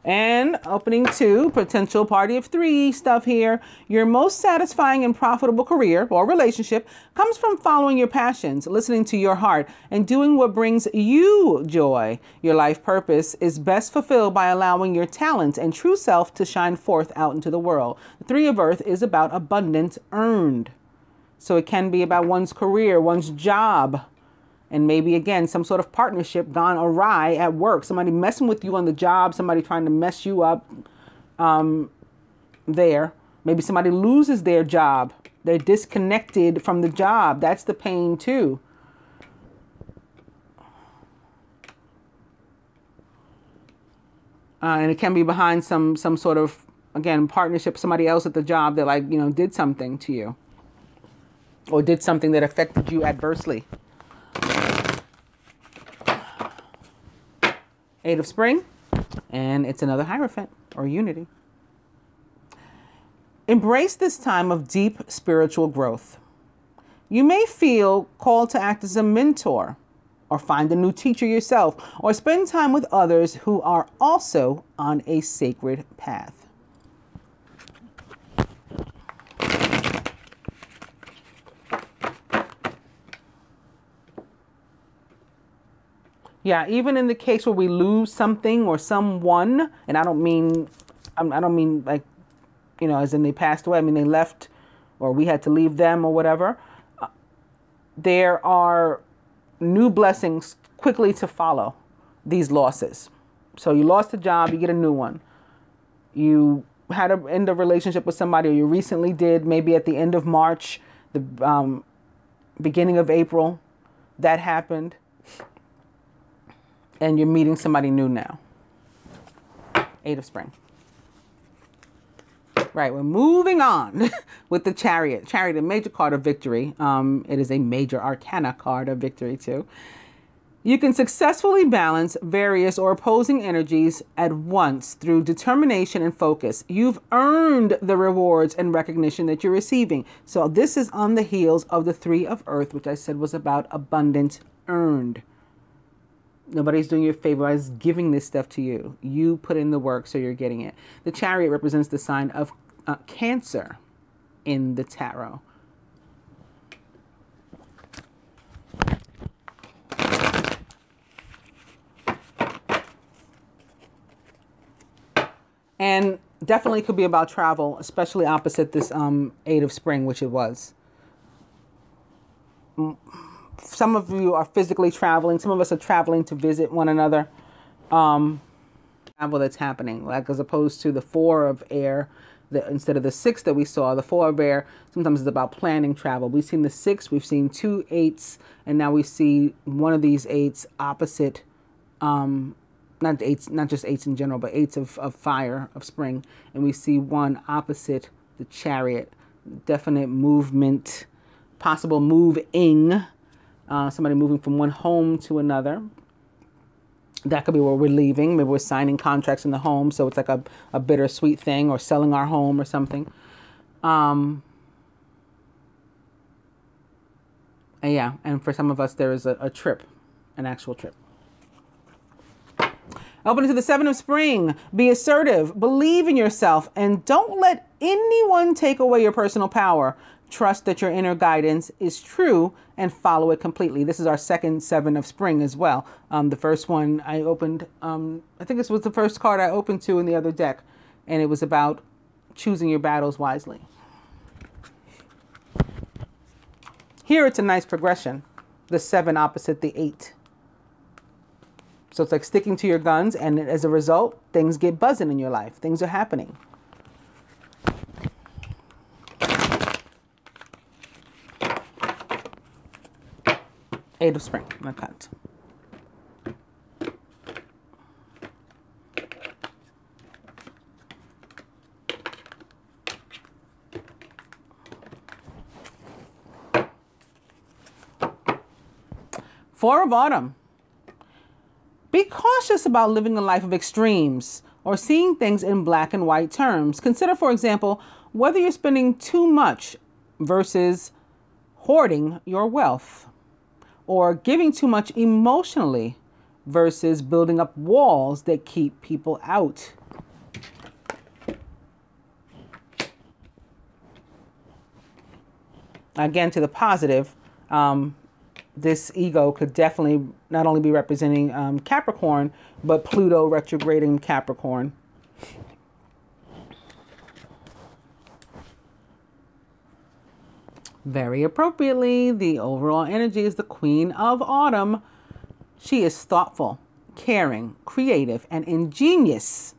And opening 2, potential party of 3 stuff here. Your most satisfying and profitable career or relationship comes from following your passions, listening to your heart, and doing what brings you joy. Your life purpose is best fulfilled by allowing your talent and true self to shine forth out into the world. The Three of Earth is about abundance earned. So it can be about one's career, one's job, and maybe, again, some sort of partnership gone awry at work. Somebody messing with you on the job. Somebody trying to mess you up there. Maybe somebody loses their job. They're disconnected from the job. That's the pain, too. And it can be behind some sort of again, partnership, somebody else at the job that, like, you know, did something to you or did something that affected you adversely. Eight of Spring, and it's another Hierophant or unity. Embrace this time of deep spiritual growth. You may feel called to act as a mentor or find a new teacher yourself or spend time with others who are also on a sacred path. Yeah, even in the case where we lose something or someone, and I don't mean like, you know, as in they passed away. I mean, they left or we had to leave them or whatever. There are new blessings quickly to follow these losses. So you lost a job, you get a new one. You had to end a relationship with somebody, or you recently did, maybe at the end of March, the beginning of April, that happened. And you're meeting somebody new now. Eight of Spring. Right, we're moving on with the Chariot. Chariot, a major card of victory. It is a major arcana card of victory too. You can successfully balance various or opposing energies at once through determination and focus. You've earned the rewards and recognition that you're receiving. So this is on the heels of the Three of Earth, which I said was about abundance earned. Nobody's doing you a favor. I was giving this stuff to you. You put in the work, so you're getting it. The Chariot represents the sign of Cancer in the tarot. And definitely could be about travel, especially opposite this Eight of Spring, which it was. Some of you are physically traveling. Some of us are traveling to visit one another. Travel that's happening, like as opposed to the Four of Air, instead of the Six that we saw, the Four of Air, sometimes it's about planning travel. We've seen the Six, we've seen two eights, and now we see one of these eights opposite, not eights, not just eights in general, but eights of fire, of spring. And we see one opposite the Chariot. Definite movement, possible moving. Somebody moving from one home to another. That could be where we're leaving. Maybe we're signing contracts in the home, so it's like a bittersweet thing, or selling our home or something. And yeah, and for some of us, there is a trip, an actual trip. Open to the Seven of Spring. Be assertive, believe in yourself, and don't let anyone take away your personal power. Trust that your inner guidance is true and follow it completely. This is our second Seven of Spring as well. The first one I opened, I think this was the first card I opened to in the other deck, and it was about choosing your battles wisely. Here it's a nice progression. The 7 opposite the 8. So it's like sticking to your guns, and as a result, things get buzzing in your life. Things are happening. Eight of Spring, my cut. Four of Autumn. Be cautious about living a life of extremes or seeing things in black and white terms. Consider, for example, whether you're spending too much versus hoarding your wealth, or giving too much emotionally versus building up walls that keep people out. Again, to the positive, this ego could definitely not only be representing Capricorn, but Pluto retrograding Capricorn. Very appropriately, the overall energy is the Queen of Autumn. She is thoughtful, caring, creative, and ingenious.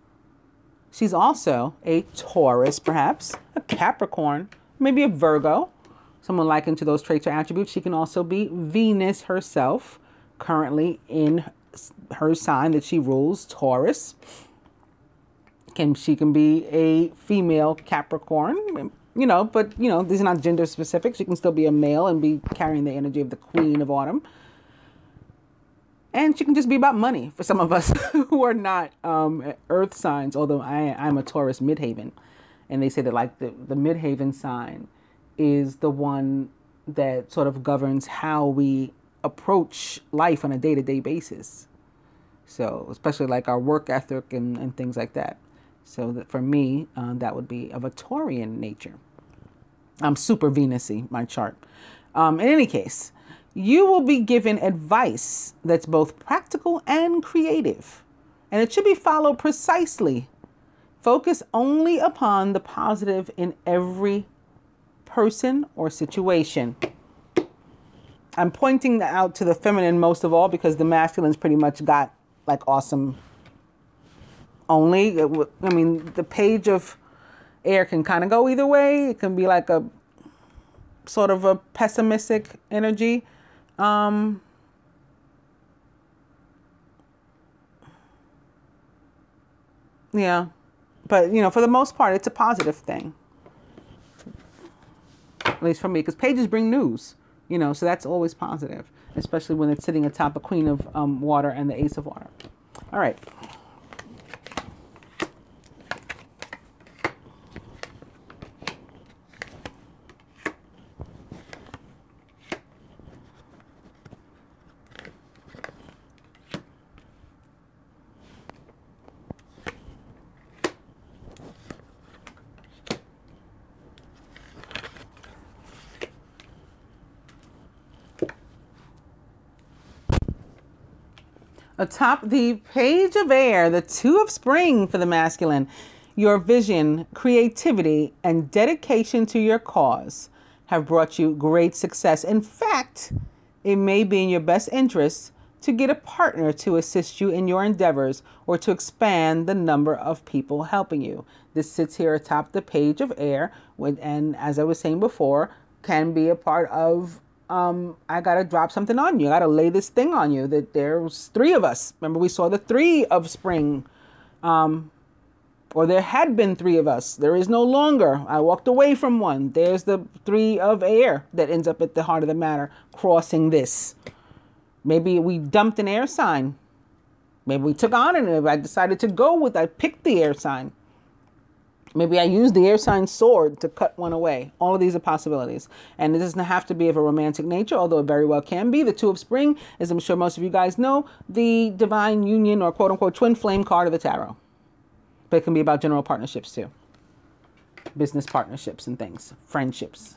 She's also a Taurus, perhaps, a Capricorn, maybe a Virgo. Someone likened to those traits or attributes. She can also be Venus herself, currently in her sign that she rules, Taurus. She can be a female Capricorn, you know, but, you know, these are not gender specific. She can still be a male and be carrying the energy of the Queen of Autumn. And she can just be about money for some of us who are not earth signs, although I'm a Taurus midhaven. And they say that like the midhaven sign is the one that sort of governs how we approach life on a day-to-day basis. So especially like our work ethic and things like that. So that for me, that would be of a Taurian nature. I'm super Venus-y, my chart. In any case, you will be given advice that's both practical and creative. And it should be followed precisely. Focus only upon the positive in every person or situation. I'm pointing out to the feminine most of all because the masculines pretty much got like awesome only. I mean, the page of air can kind of go either way. It can be like a sort of a pessimistic energy. Yeah. But, you know, for the most part, it's a positive thing. At least for me, because pages bring news, you know, so that's always positive, especially when it's sitting atop a Queen of Water and the Ace of Water. All right. Atop the page of air, the Two of Spring for the masculine, your vision, creativity, and dedication to your cause have brought you great success. In fact, it may be in your best interest to get a partner to assist you in your endeavors or to expand the number of people helping you. This sits here atop the page of air, and as I was saying before, can be a part of I got to drop something on you. I got to lay this thing on you that there's three of us. Remember, we saw the Three of Spring, or there had been three of us. There is no longer. I walked away from one. There's the Three of Air that ends up at the heart of the matter, crossing this. Maybe we dumped an air sign. Maybe we took on it. I decided to go with, I picked the air sign. Maybe I used the air sign sword to cut one away. All of these are possibilities. And it doesn't have to be of a romantic nature, although it very well can be. The Two of Spring, as I'm sure most of you guys know, the divine union or quote unquote twin flame card of the tarot. But it can be about general partnerships too. Business partnerships and things. Friendships.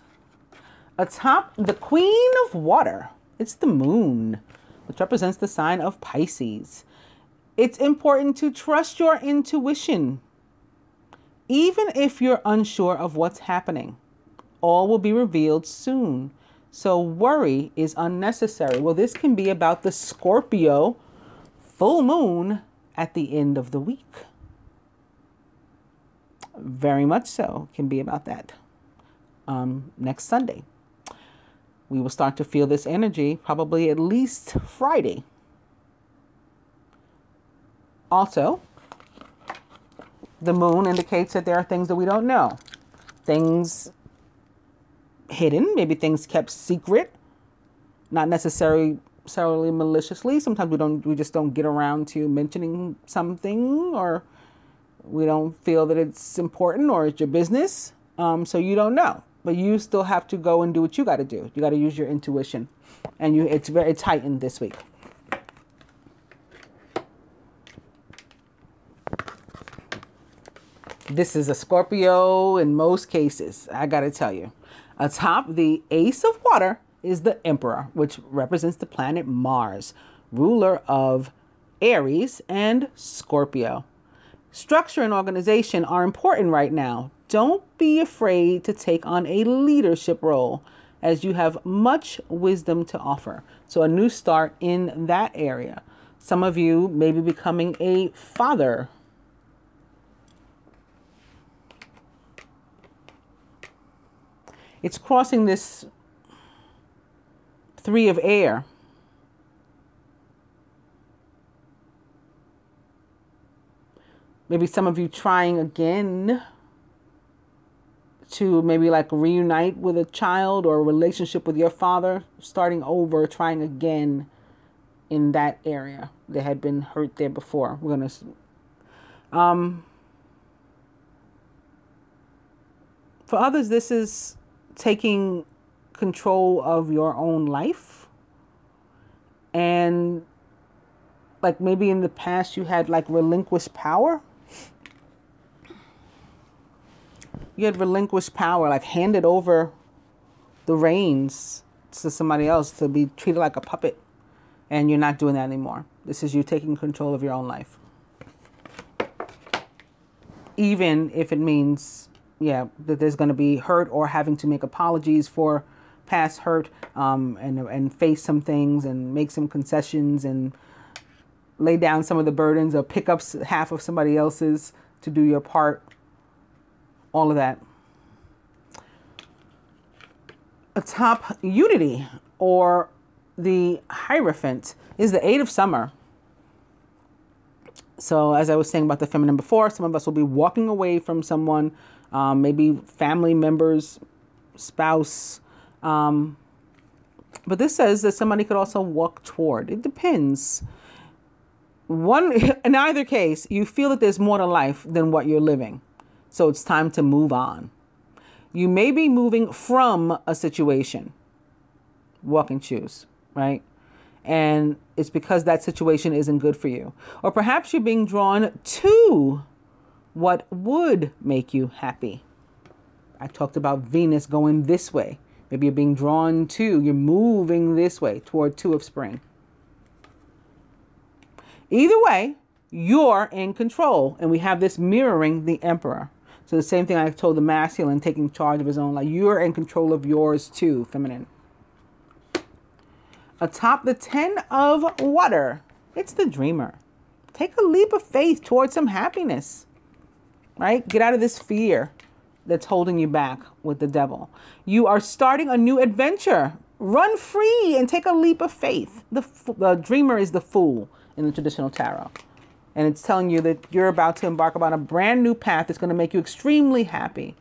Atop the Queen of Water, it's the moon, which represents the sign of Pisces. It's important to trust your intuition. Even if you're unsure of what's happening, all will be revealed soon. So worry is unnecessary. Well, this can be about the Scorpio full moon at the end of the week. Very much so. It can be about that. Next Sunday. We will start to feel this energy probably at least Friday. Also, the moon indicates that there are things that we don't know. Things hidden, maybe things kept secret, not necessarily maliciously. Sometimes we just don't get around to mentioning something, or we don't feel that it's important or it's your business. So you don't know, but you still have to go and do what you got to do. You got to use your intuition, and it's heightened this week. This is a Scorpio in most cases, I gotta tell you. Atop the Ace of Water is the Emperor, which represents the planet Mars, ruler of Aries and Scorpio. Structure and organization are important right now. Don't be afraid to take on a leadership role, as you have much wisdom to offer. So a new start in that area. Some of you may be becoming a father. It's crossing this Three of Air. Maybe some of you trying again to maybe like reunite with a child or a relationship with your father, starting over, trying again in that area. They had been hurt there before. We're going to... For others, this is taking control of your own life. And like maybe in the past you had like relinquished power. You had relinquished power, like handed over the reins to somebody else to be treated like a puppet. And you're not doing that anymore. This is you taking control of your own life. Even if it means, yeah, that there's going to be hurt or having to make apologies for past hurt, and face some things and make some concessions and lay down some of the burdens or pick up half of somebody else's to do your part. All of that. Atop unity, or the Hierophant, is the 8 of summer. So as I was saying about the feminine before, some of us will be walking away from someone, maybe family members, spouse. But this says that somebody could also walk toward. It depends. In either case, you feel that there's more to life than what you're living. So it's time to move on. You may be moving from a situation. Walk and choose, right? And it's because that situation isn't good for you. Or perhaps you're being drawn to what would make you happy. I talked about Venus going this way. Maybe you're being drawn to, you're moving this way toward 2 of spring. Either way, you're in control. And we have this mirroring the Emperor. So the same thing I told the masculine, taking charge of his own life. You're in control of yours too, feminine. Atop the 10 of water, it's the dreamer. Take a leap of faith towards some happiness, right? Get out of this fear that's holding you back with the devil. You are starting a new adventure. Run free and take a leap of faith. The dreamer is the fool in the traditional tarot. And it's telling you that you're about to embark upon a brand new path that's going to make you extremely happy.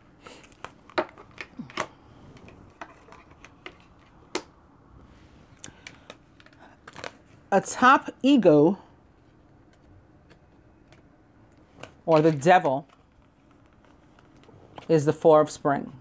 Atop ego, or the devil, is the 4 of spring.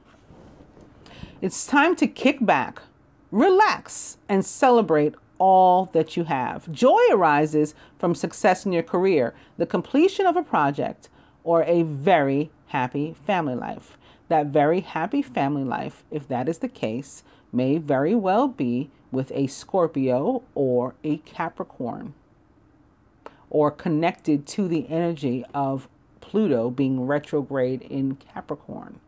It's time to kick back, relax, and celebrate all that you have. Joy arises from success in your career, the completion of a project, or a very happy family life. That very happy family life, if that is the case, may very well be with a Scorpio or a Capricorn, or connected to the energy of Pluto being retrograde in Capricorn,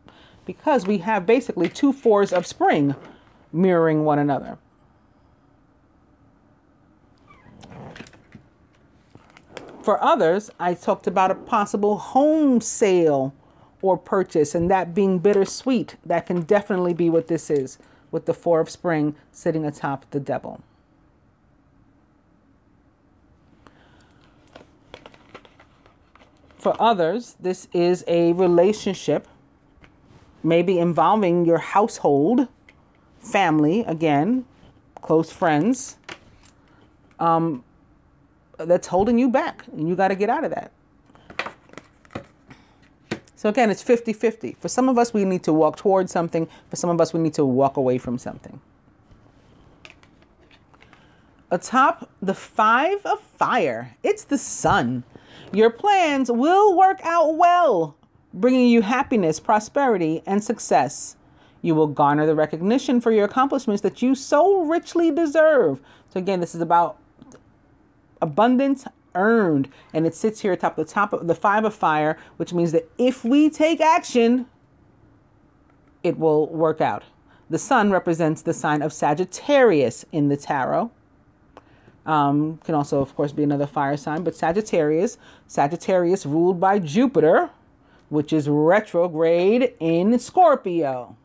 because we have basically 2 4s of spring mirroring one another. For others, I talked about a possible home sale or purchase, and that being bittersweet. That can definitely be what this is, with the 4 of spring sitting atop the devil. For others, this is a relationship, maybe involving your household, family, again, close friends, that's holding you back, and you got to get out of that. So again, it's 50-50. For some of us, we need to walk towards something. For some of us, we need to walk away from something. Atop the 5 of fire, it's the sun. Your plans will work out well, bringing you happiness, prosperity, and success. You will garner the recognition for your accomplishments that you so richly deserve. So again, this is about abundance earned, and it sits here atop the top of the 5 of fire, which means that if we take action, it will work out. The sun represents the sign of Sagittarius in the tarot. Can also, of course, be another fire sign, but Sagittarius ruled by Jupiter, which is retrograde in Scorpio.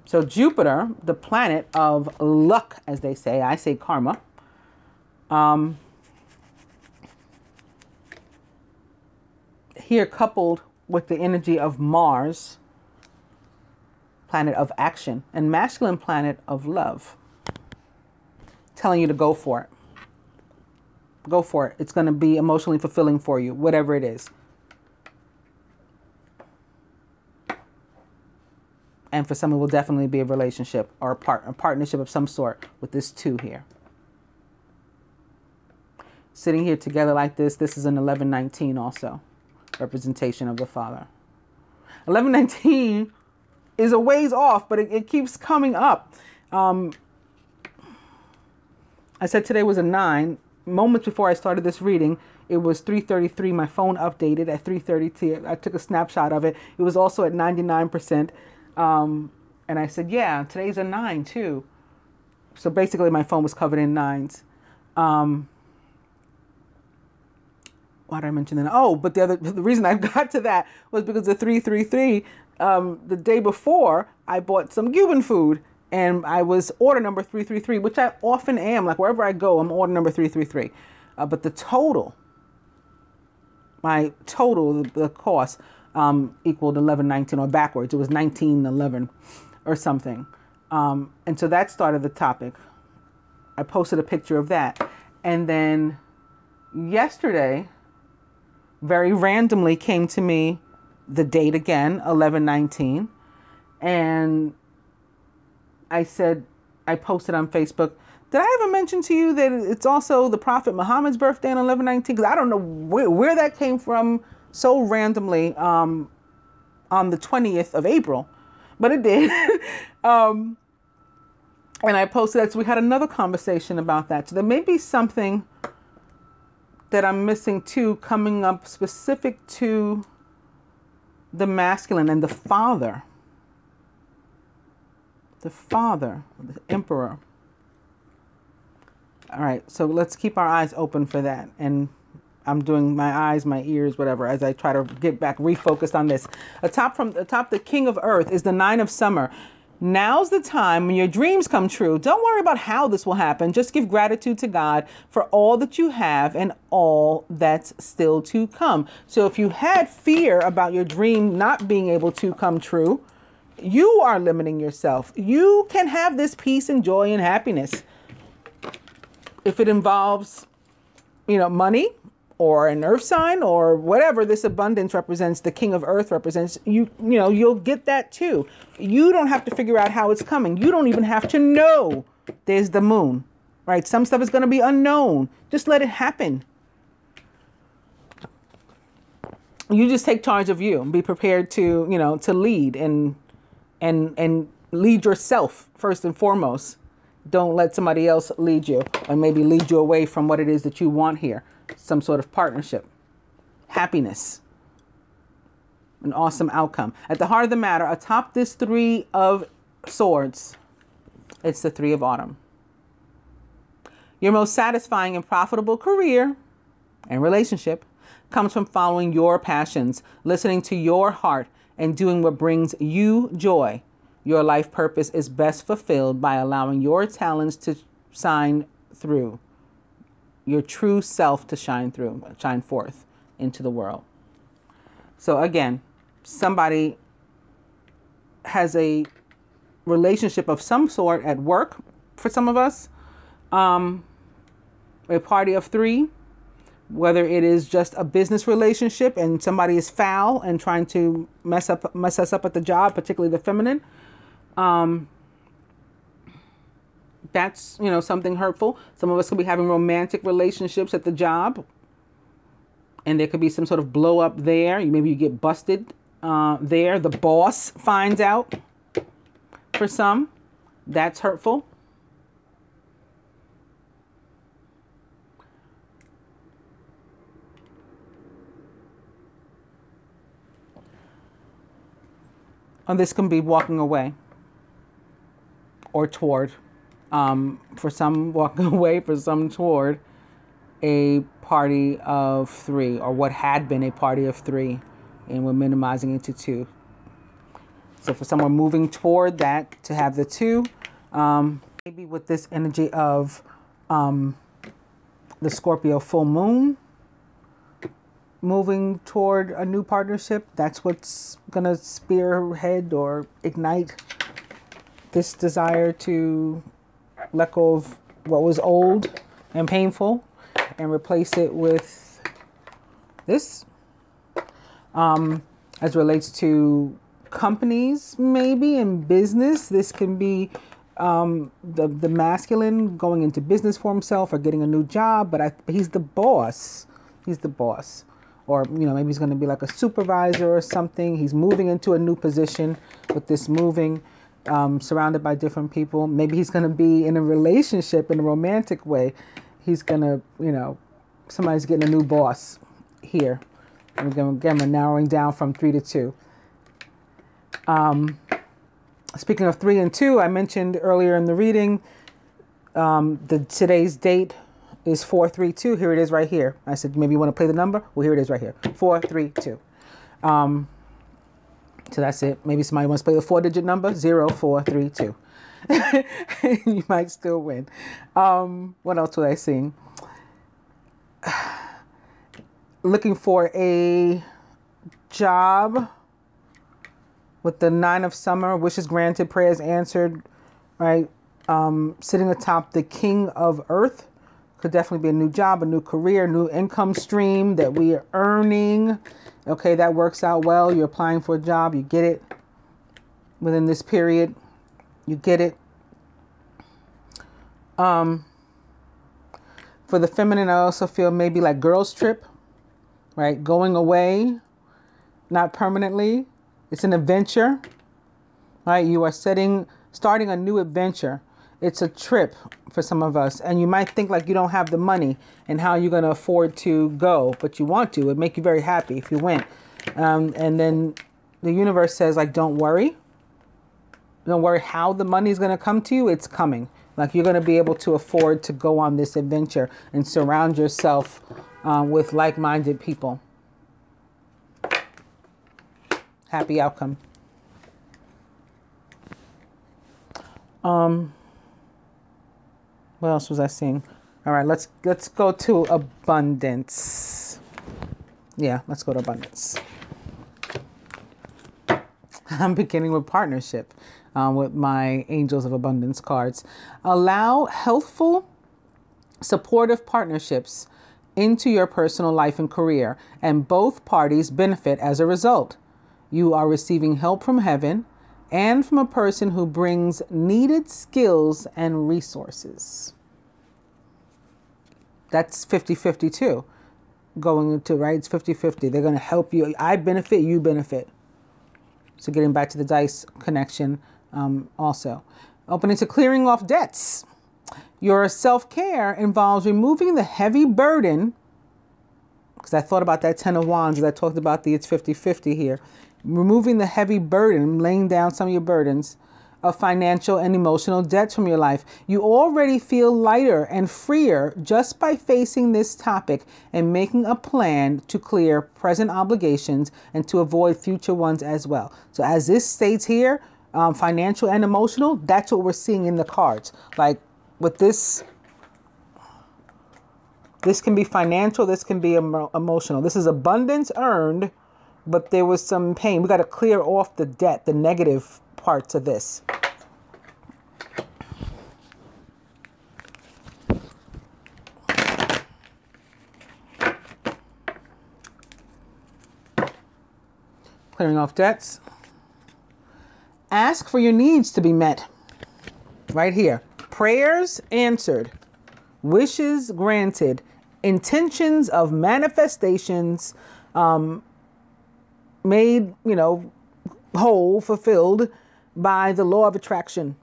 So Jupiter, the planet of luck, as they say, I say karma, here coupled with the energy of Mars, planet of action, and masculine planet of love, telling you to go for it. Go for it. It's going to be emotionally fulfilling for you, whatever it is. And for some, it will definitely be a relationship or a partnership of some sort with this 2 here. Sitting here together like this is an 1119 also. Representation of the father. 1119 is a ways off, but it keeps coming up. I said today was a 9. Moments before I started this reading, it was 3:33. My phone updated at 3:32. I took a snapshot of it. It was also at 99%. And I said, yeah, today's a 9 too. So basically my phone was covered in 9s. Why did I mention that? Oh, but the reason I got to that was because the 333, the day before I bought some Cuban food and I was order number 333, which I often am. Like wherever I go, I'm order number 333. But the total, the cost, equaled 1119 or backwards. It was 1911 or something. And so that started the topic. I posted a picture of that. And then yesterday, very randomly came to me the date again, 1119. And I said, I posted on Facebook, did I ever mention to you that it's also the Prophet Muhammad's birthday on 1119? Because I don't know where that came from so randomly on the 20th of April, but it did. And I posted that, so we had another conversation about that. So there may be something that I'm missing too, coming up specific to the masculine and the father. The father, the emperor. All right, so let's keep our eyes open for that. And I'm doing my eyes, my ears, whatever, as I try to get back refocused on this. Atop the king of earth is the 9 of summer. Now's the time when your dreams come true. Don't worry about how this will happen. Just give gratitude to God for all that you have and all that's still to come. So if you had fear about your dream not being able to come true, you are limiting yourself. You can have this peace and joy and happiness. If it involves, money or an earth sign or whatever this abundance represents, the king of earth represents, you'll get that too. You don't have to figure out how it's coming. You don't even have to know there's the moon, right? Some stuff is going to be unknown. Just let it happen. You just take charge of you and be prepared to, to lead and lead yourself first and foremost. Don't let somebody else lead you or maybe lead you away from what it is that you want here. Some sort of partnership, happiness, an awesome outcome. At the heart of the matter, atop this 3 of swords, it's the 3 of autumn. Your most satisfying and profitable career and relationship comes from following your passions, listening to your heart, and doing what brings you joy. Your life purpose is best fulfilled by allowing your talents to shine through, your true self to shine forth into the world. So again, somebody has a relationship of some sort at work for some of us, a party of 3, whether it is just a business relationship and somebody is foul and trying to mess us up at the job, particularly the feminine. That's, something hurtful. Some of us could be having romantic relationships at the job. And there could be some sort of blow up there. Maybe you get busted there. The boss finds out. For some, that's hurtful. And this can be walking away or toward. For some walking away, for some toward a party of 3 or what had been a party of 3, and we're minimizing it to 2. So for someone moving toward that, to have the 2, maybe with this energy of the Scorpio full moon, moving toward a new partnership, that's what's going to spearhead or ignite this desire to let go of what was old and painful and replace it with this. As relates to companies, maybe in business, this can be the masculine going into business for himself or getting a new job, but he's the boss. He's the boss. Or, maybe he's going to be like a supervisor or something. He's moving into a new position with this moving, surrounded by different people. Maybe he's going to be in a relationship in a romantic way. He's going to, somebody's getting a new boss here. And again, we're narrowing down from 3 to 2. Speaking of 3 and 2, I mentioned earlier in the reading, today's date is 432. Here it is right here. I said, maybe you want to play the number? Well, here it is right here. 432. So that's it. Maybe somebody wants to play the 4-digit number, 0432. You might still win. What else was I seeing? Looking for a job with the 9 of summer, wishes granted, prayers answered, right? Sitting atop the king of earth. Could definitely be a new job, a new career, new income stream that we are earning. Okay, that works out well. You're applying for a job. You get it within this period. You get it. For the feminine, I also feel maybe like girls' trip, right? Going away, not permanently. It's an adventure, right? You are starting a new adventure. It's a trip for some of us. And you might think like you don't have the money and how you're going to afford to go, but you want to. It'd make you very happy if you went. And then the universe says, like, don't worry. Don't worry how the money is going to come to you. It's coming. Like, you're going to be able to afford to go on this adventure and surround yourself with like-minded people. Happy outcome. What else was I seeing? All right, let's go to abundance. Yeah, let's go to abundance. I'm beginning with partnership with my Angels of Abundance cards. Allow healthful, supportive partnerships into your personal life and career, and both parties benefit as a result. You are receiving help from heaven and from a person who brings needed skills and resources. That's 50-50 too. Going into, right? It's 50-50. They're going to help you. I benefit, you benefit. So getting back to the dice connection also. Opening to clearing off debts. Your self-care involves removing the heavy burden, because I thought about that 10 of Wands as I talked about it's 50-50 here. Removing the heavy burden, laying down some of your burdens of financial and emotional debts from your life. You already feel lighter and freer just by facing this topic and making a plan to clear present obligations and to avoid future ones as well. So as this states here, financial and emotional, that's what we're seeing in the cards. Like with this can be financial, this can be emotional. This is abundance earned, but there was some pain. We got to clear off the debt, the negative parts of this. Clearing off debts. Ask for your needs to be met. Right here. Prayers answered. Wishes granted. Intentions of manifestations made, whole, fulfilled by the law of attraction.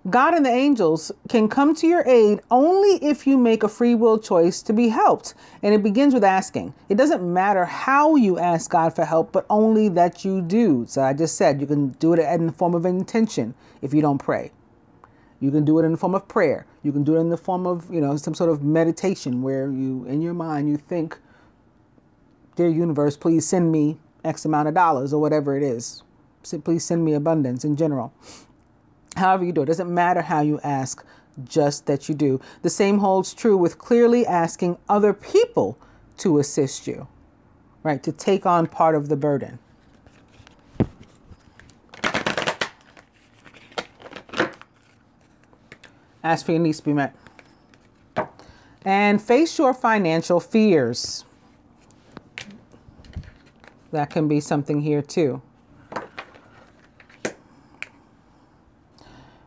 God and the angels can come to your aid only if you make a free will choice to be helped. And it begins with asking. It doesn't matter how you ask God for help, but only that you do. So I just said you can do it in the form of intention if you don't pray. You can do it in the form of prayer. You can do it in the form of, some sort of meditation where you, in your mind, you think, dear universe, please send me X amount of dollars or whatever it is. Please send me abundance in general. However you do it, doesn't matter how you ask, just that you do. The same holds true with clearly asking other people to assist you, right? To take on part of the burden. Ask for your needs to be met. And face your financial fears. That can be something here too.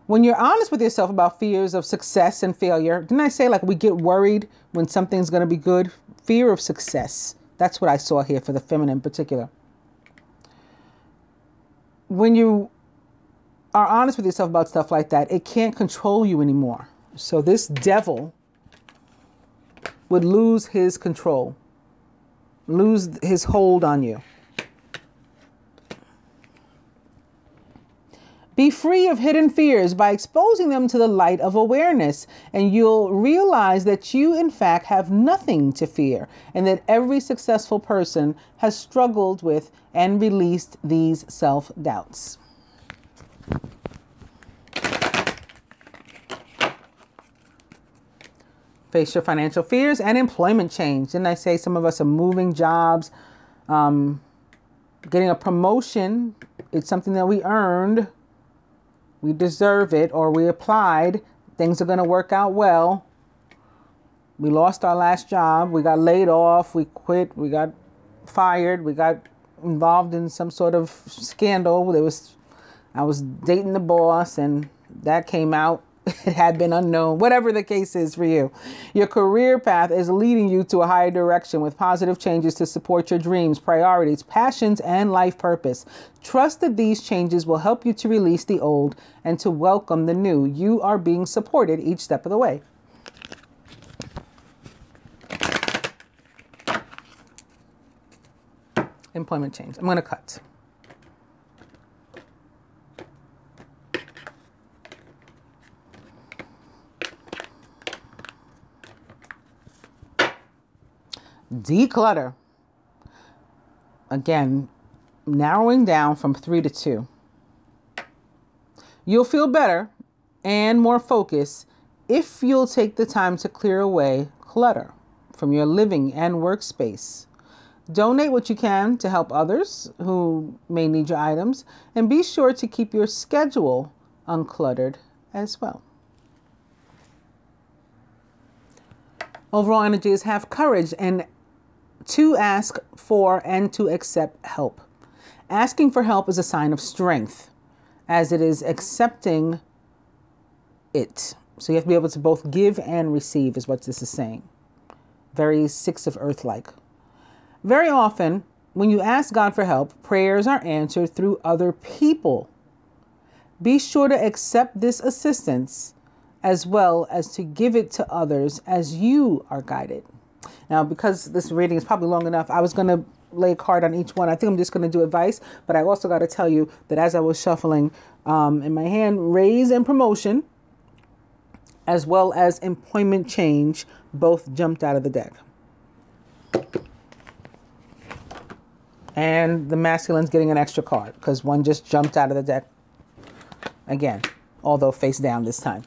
When you're honest with yourself about fears of success and failure, didn't I say like we get worried when something's going to be good? Fear of success. That's what I saw here for the feminine in particular. When you are honest with yourself about stuff like that, it can't control you anymore. So this devil would lose his control, lose his hold on you. Be free of hidden fears by exposing them to the light of awareness, and you'll realize that you, in fact, have nothing to fear, and that every successful person has struggled with and released these self-doubts. Face your financial fears and employment change. Didn't I say some of us are moving jobs, getting a promotion? It's something that we earned. We deserve it, or we applied. Things are going to work out well. We lost our last job. We got laid off. We quit. We got fired. We got involved in some sort of scandal. I was dating the boss, and that came out. It had been unknown. Whatever the case is for you. Your career path is leading you to a higher direction with positive changes to support your dreams, priorities, passions, and life purpose. Trust that these changes will help you to release the old and to welcome the new. You are being supported each step of the way. Employment change. I'm going to cut. Declutter. Again, narrowing down from 3 to 2. You'll feel better and more focused if you'll take the time to clear away clutter from your living and workspace. Donate what you can to help others who may need your items, and be sure to keep your schedule uncluttered as well. Overall energy is have courage and to ask for and to accept help. Asking for help is a sign of strength, as it is accepting it. So you have to be able to both give and receive is what this is saying. Very 6 of Earth-like. Very often, when you ask God for help, prayers are answered through other people. Be sure to accept this assistance as well as to give it to others as you are guided. Now, because this reading is probably long enough, I was going to lay a card on each one. I think I'm just going to do advice, but I also got to tell you that as I was shuffling in my hand, raise and promotion, as well as employment change, both jumped out of the deck. And the masculine's getting an extra card because one just jumped out of the deck again, although face down this time.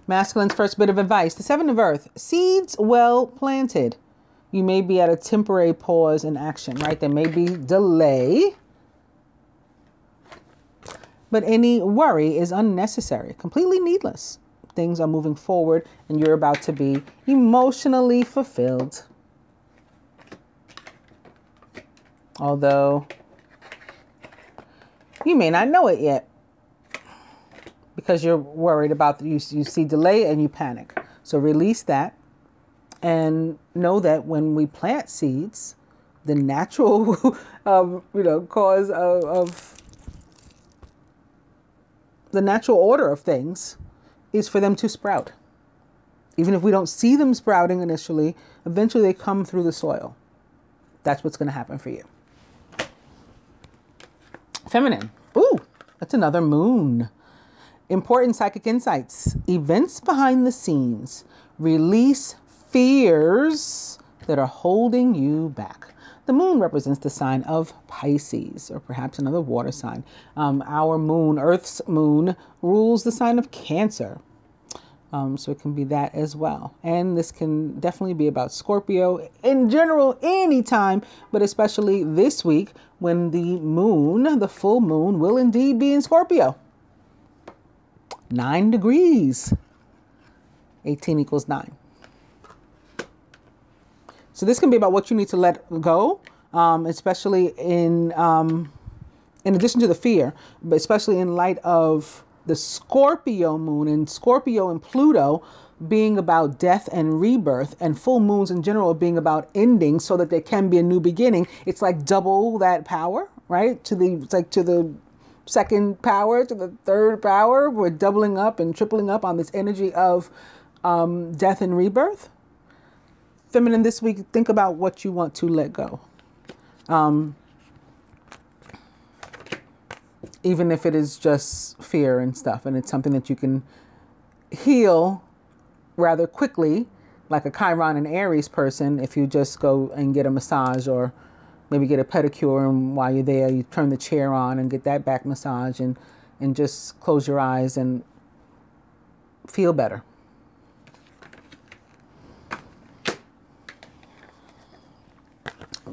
Masculine's first bit of advice. The 7 of Earth. Seeds well planted. You may be at a temporary pause in action, right? There may be delay. But any worry is unnecessary, completely needless. Things are moving forward and you're about to be emotionally fulfilled. Although you may not know it yet, because you're worried about, you see delay and you panic. So release that and know that when we plant seeds, the natural cause of the natural order of things is for them to sprout. Even if we don't see them sprouting initially, eventually they come through the soil. That's what's going to happen for you. Feminine. Ooh, that's another moon. Important psychic insights. Events behind the scenes. Release fears that are holding you back. The moon represents the sign of Pisces, or perhaps another water sign. Our moon, Earth's moon, rules the sign of Cancer. So it can be that as well. And this can definitely be about Scorpio in general, anytime, but especially this week when the moon, the full moon, will indeed be in Scorpio. 9 degrees. 18 equals 9. So this can be about what you need to let go, especially in addition to the fear, but especially in light of the Scorpio moon, and Scorpio and Pluto being about death and rebirth, and full moons in general being about ending so that there can be a new beginning. It's like double that power, right? It's like to the second power, to the third power. We're doubling up and tripling up on this energy of death and rebirth. Feminine this week, think about what you want to let go. Even if it is just fear and stuff, and it's something that you can heal rather quickly, like a Chiron and Aries person, if you just go and get a massage, or maybe get a pedicure, and while you're there, you turn the chair on and get that back massage, and just close your eyes and feel better.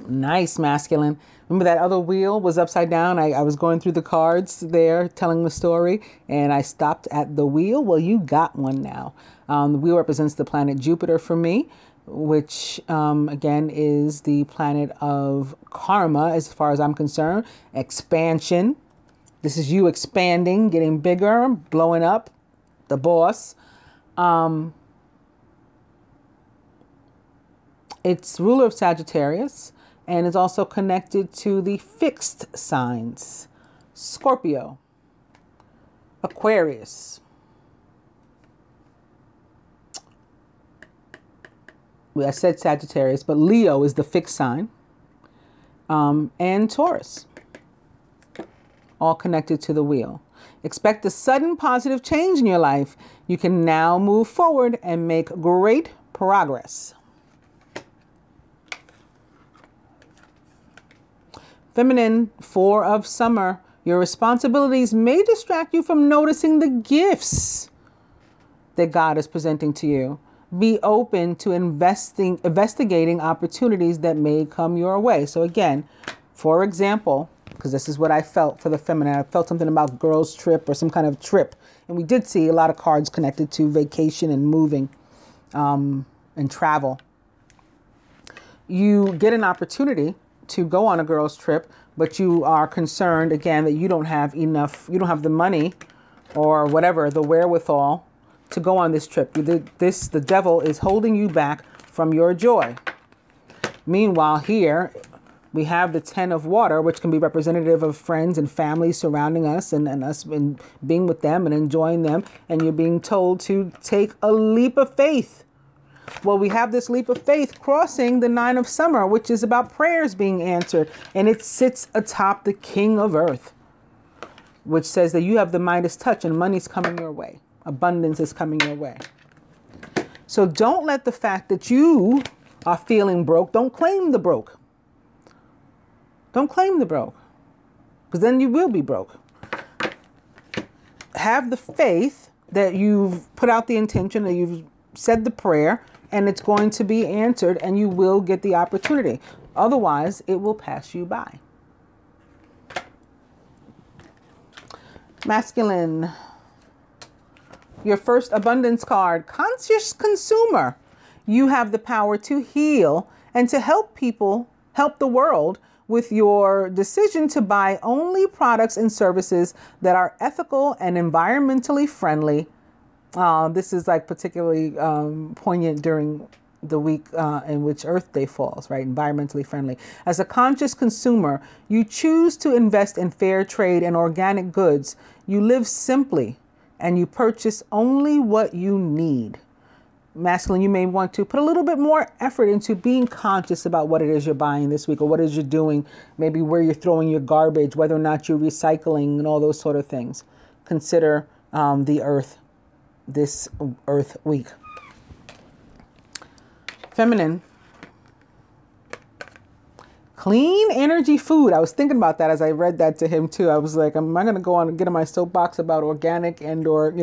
Nice, masculine. Remember that other wheel was upside down? I was going through the cards there, telling the story, and I stopped at the wheel. Well, you got one now. The wheel represents the planet Jupiter for me, which, again, is the planet of karma, as far as I'm concerned. Expansion. This is you expanding, getting bigger, blowing up, the boss. It's ruler of Sagittarius, and is also connected to the fixed signs: Scorpio, Aquarius, I said Sagittarius, but Leo is the fixed sign, and Taurus, all connected to the wheel. Expect a sudden positive change in your life. You can now move forward and make great progress. Feminine, 4 of summer. Your responsibilities may distract you from noticing the gifts that God is presenting to you. Be open to investigating opportunities that may come your way. So again, for example, because this is what I felt for the feminine, I felt something about girls' trip or some kind of trip. And we did see a lot of cards connected to vacation and moving and travel. You get an opportunity to go on a girls' trip, but you are concerned again that you don't have enough, you don't have the money or whatever, the wherewithal to go on this trip. The devil is holding you back from your joy. Meanwhile, here we have the 10 of water, which can be representative of friends and family surrounding us, and us being with them and enjoying them. And you're being told to take a leap of faith. Well, we have this leap of faith crossing the 9 of summer, which is about prayers being answered. And it sits atop the King of Earth, which says that you have the Midas touch and money's coming your way. Abundance is coming your way. So don't let the fact that you are feeling broke, don't claim the broke. Don't claim the broke, because then you will be broke. Have the faith that you've put out the intention, that you've said the prayer, and it's going to be answered, and you will get the opportunity. Otherwise, it will pass you by. Masculine. Your first abundance card, conscious consumer. You have the power to heal and to help people, help the world with your decision to buy only products and services that are ethical and environmentally friendly. This is like particularly poignant during the week in which Earth Day falls, right? Environmentally friendly. As a conscious consumer, you choose to invest in fair trade and organic goods. You live simply and you purchase only what you need. Masculine, you may want to put a little bit more effort into being conscious about what it is you're buying this week or what it is you're doing, maybe where you're throwing your garbage, whether or not you're recycling and all those sort of things. Consider the Earth this Earth week. Feminine. Clean energy food. I was thinking about that as I read that to him too. I was like, am I going to go on and get on my soapbox about organic and or,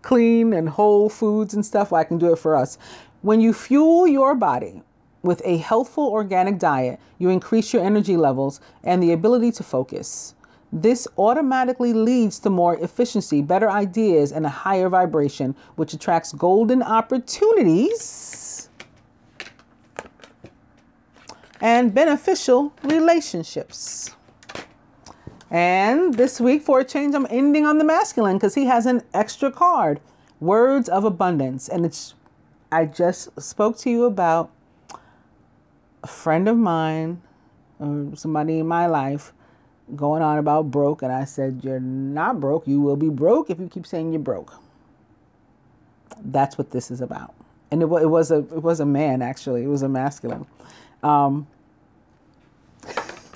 clean and whole foods and stuff? Well, I can do it for us. When you fuel your body with a healthful organic diet, you increase your energy levels and the ability to focus. This automatically leads to more efficiency, better ideas, and a higher vibration, which attracts golden opportunities and beneficial relationships. And this week, for a change, I'm ending on the masculine because he has an extra card, words of abundance. And I just spoke to you about a friend of mine, or somebody in my life, going on about broke. And I said, you're not broke. You will be broke if you keep saying you're broke. That's what this is about. And it was a man, actually. It was a masculine.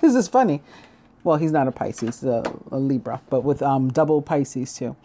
This is funny. Well, he's not a Pisces, a Libra, but with double Pisces too.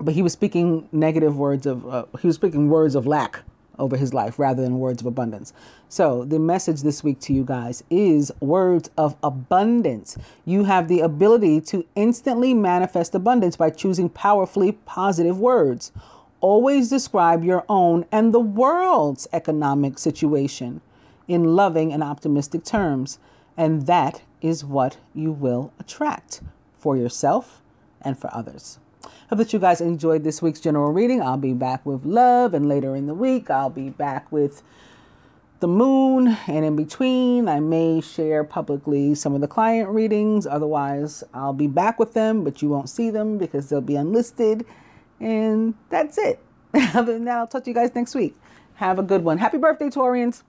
But he was speaking negative words he was speaking words of lack over his life rather than words of abundance. So the message this week to you guys is words of abundance. You have the ability to instantly manifest abundance by choosing powerfully positive words. Always describe your own and the world's economic situation in loving and optimistic terms. And that is what you will attract for yourself and for others. Hope that you guys enjoyed this week's general reading. I'll be back with love, and later in the week, I'll be back with the moon, and in between, I may share publicly some of the client readings. Otherwise, I'll be back with them, but you won't see them because they'll be unlisted. And that's it. Other than that, I'll talk to you guys next week. Have a good one. Happy birthday, Taurians.